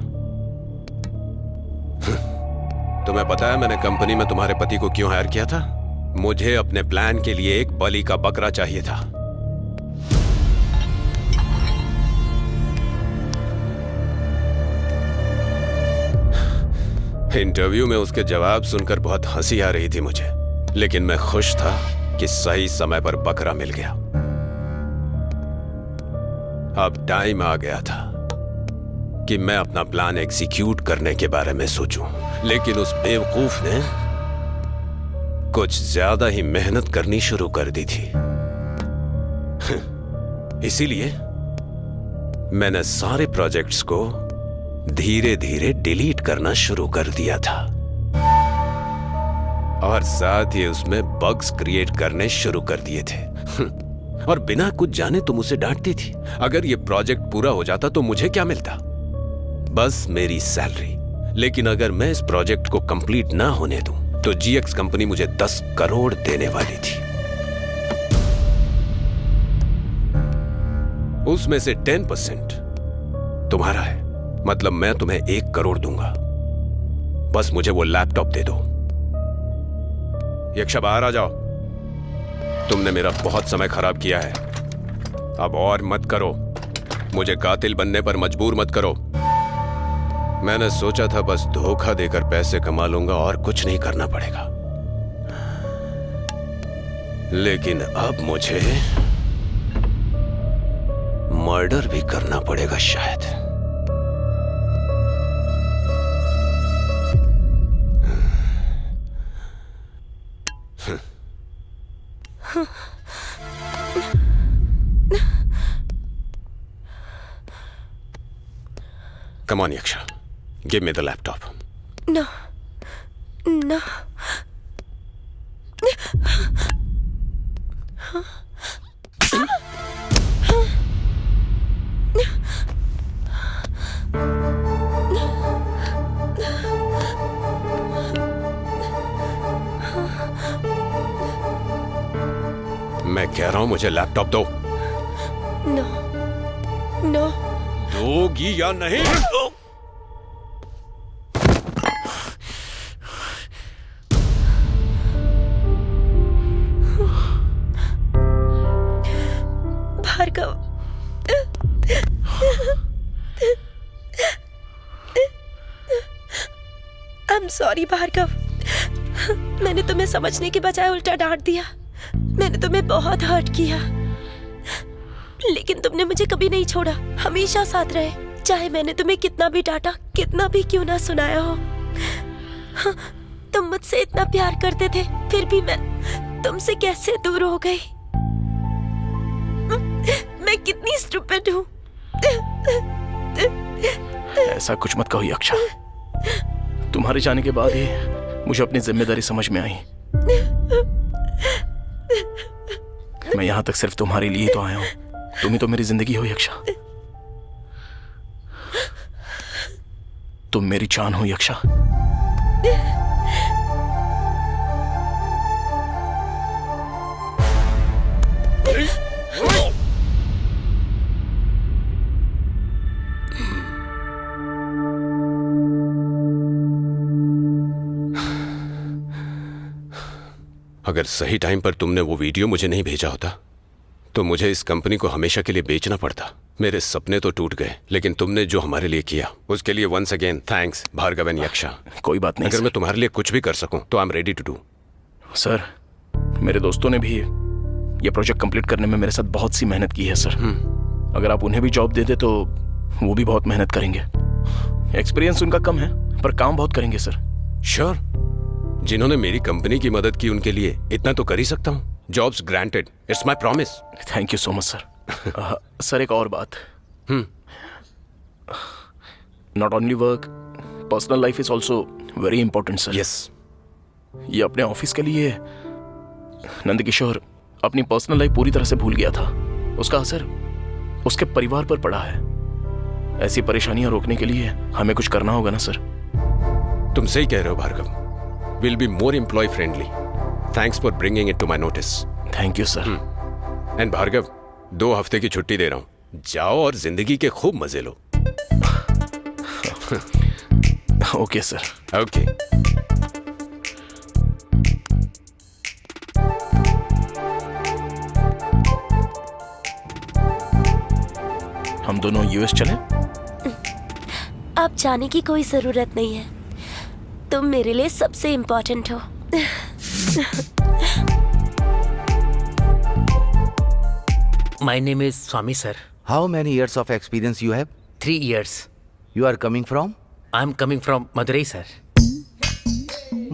तुम्हें पता है मैंने कंपनी में तुम्हारे पति को क्यों हायर किया था? मुझे अपने प्लान के लिए एक बलि का बकरा चाहिए था। इंटरव्यू में उसके जवाब सुनकर बहुत हंसी आ रही थी मुझे, लेकिन मैं खुश था कि सही समय पर बकरा मिल गया। अब टाइम आ गया था कि मैं अपना प्लान एग्जीक्यूट करने के बारे में सोचूं, लेकिन उस बेवकूफ ने कुछ ज्यादा ही मेहनत करनी शुरू कर दी थी। इसीलिए मैंने सारे प्रोजेक्ट्स को धीरे धीरे डिलीट करना शुरू कर दिया था और साथ ही उसमें बग्स क्रिएट करने शुरू कर दिए थे। और बिना कुछ जाने तुम उसे डांटती थी। अगर ये प्रोजेक्ट पूरा हो जाता तो मुझे क्या मिलता? बस मेरी सैलरी। लेकिन अगर मैं इस प्रोजेक्ट को कंप्लीट ना होने दूं तो जीएक्स कंपनी मुझे 10 करोड़ देने वाली थी। उसमें से 10% तुम्हारा है, मतलब मैं तुम्हें 1 करोड़ दूंगा। बस मुझे वो लैपटॉप दे दो। यक्षा, बाहर आ जाओ। तुमने मेरा बहुत समय खराब किया है, अब और मत करो। मुझे कातिल बनने पर मजबूर मत करो। मैंने सोचा था बस धोखा देकर पैसे कमा लूंगा और कुछ नहीं करना पड़ेगा, लेकिन अब मुझे मर्डर भी करना पड़ेगा शायद। Come on, Yaksha. Give me the laptop. No. मैं कह रहा हूं मुझे लैपटॉप दो। No. दोगी या नहीं? Bhargava, I'm sorry Bhargava. मैंने तुम्हें समझने के बजाय उल्टा डांट दिया। मैंने तुम्हें बहुत हर्ट किया, लेकिन तुमने मुझे कभी नहीं छोड़ा, हमेशा साथ रहे। चाहे मैंने तुम्हें कितना भी डांटा, कितना भी क्यों ना सुनाया हो। हाँ, तुम मुझसे इतना प्यार करते थे, फिर भी मैं तुमसे कैसे दूर हो गई। मैं कितनी स्टूपिड हूँ। ऐसा कुछ मत कहो यक्षा। तुम्हारे जाने के बाद ही मुझे अपनी जिम्मेदारी समझ में आई। मैं यहाँ तक सिर्फ तुम्हारे लिए तो आया हूँ। तुम ही तो मेरी जिंदगी हो यक्षा। तुम मेरी जान हो यक्षा। अगर सही टाइम पर तुमने वो वीडियो मुझे नहीं भेजा होता तो मुझे इस कंपनी को हमेशा के लिए बेचना पड़ता। मेरे सपने तो टूट गए, लेकिन तुमने जो हमारे लिए किया उसके लिए once again thanks Bhargav and Yaksha. कोई बात नहीं। अगर मैं तुम्हारे लिए कुछ भी कर सकूं तो I am ready to do. Sir, मेरे दोस्तों ने भी ये प्रोजेक्ट कंप्लीट करने में मेरे साथ बहुत सी मेहनत की है सर। अगर आप उन्हें भी जॉब दे दे तो वो भी बहुत मेहनत करेंगे। एक्सपीरियंस उनका कम है पर काम बहुत करेंगे सर। श्योर, जिन्होंने मेरी कंपनी की मदद की उनके लिए इतना तो कर ही सकता हूँ। Jobs granted, it's my promise. Thank you so much sir. Sir एक और बात, not only work, personal life is also very important sir. Yes, ये अपने ऑफिस के लिए नंदकिशोर अपनी पर्सनल लाइफ पूरी तरह से भूल गया था। उसका असर उसके परिवार पर पड़ा है। ऐसी परेशानियां रोकने के लिए हमें कुछ करना होगा ना सर। तुम सही कह रहे हो Bhargava. We'll be more employee friendly. Thanks for bringing it to my notice. Thank you, sir. And Bhargava, 2 हफ्ते की छुट्टी दे रहा हूँ। जाओ और जिंदगी के खूब मजे लो। Okay sir. ओके। हम दोनों यूएस चलें? अब जाने की कोई जरूरत नहीं है। तुम मेरे लिए सबसे इम्पोर्टेंट हो। My name is Swami, sir. How many years of experience you have? 3 years. You are coming from? I'm coming from Madurai, sir.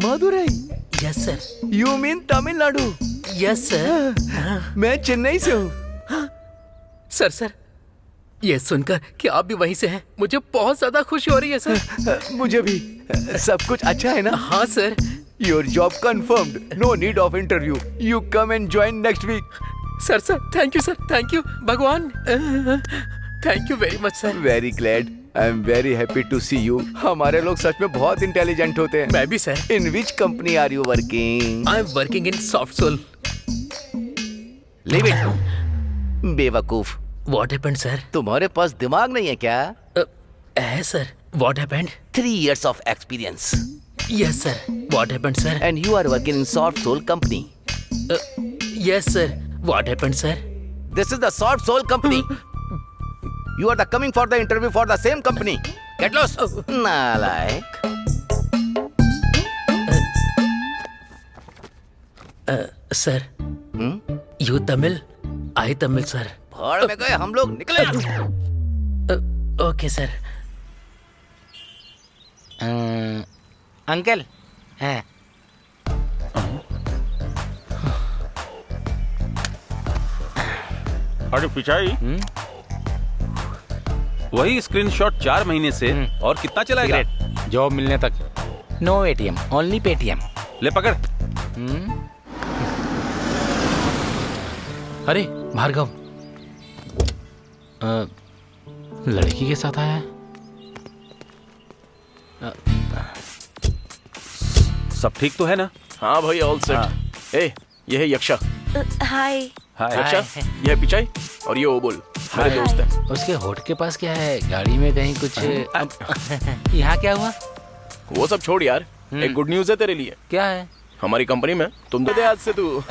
Madurai? Yes, sir. You mean Tamil Nadu? Yes, sir. मैं चेन्नई से हूँ। Sir, ये सुनकर कि आप भी वहीं से हैं, मुझे बहुत ज्यादा खुशी हो रही है सर। मुझे भी। सब कुछ अच्छा है ना? हाँ sir. Your job confirmed. No need of interview. You come and join next week. Sir, thank you sir, thank you भगवान। Thank you very much sir. Very glad. I am very happy to see you. हमारे लोग सच में बहुत intelligent होते हैं। मैं भी sir. In which company are you working? I'm working in SoftSoul. Leave it. बेवकूफ। What happened, sir? तुम्हारे पास दिमाग नहीं है क्या? है sir. What happened? 3 years of experience. Yes, sir. What happened, sir? And you are working in SoftSoul company. Yes, sir. What happened, sir? This is the SoftSoul company. You are coming for the interview for the same company. Get lost. नालायक। Sir. You Tamil? I Tamil, sir. भाड़ में गए हम लोग, निकले। Okay sir. Uncle है। अरे पिचाई, वही स्क्रीनशॉट 4 महीने से और कितना चलाएगा? जॉब मिलने तक। No ATM, only Paytm. ले पकड़। अरे भार्गव, लड़की के साथ आया है। सब ठीक तो है ना? हाँ भाई, ऑल सेट। ए, ये है यक्षा। हाय। यक्षा, ये है पिचाई और ये ओबुल, मेरे दोस्त हैं। उसके होठ के पास क्या है? गाड़ी में कहीं कुछ? यहाँ क्या हुआ? वो सब छोड़ यार, एक गुड न्यूज है तेरे लिए। क्या है? हमारी कंपनी में तुम तो दे आज से तू।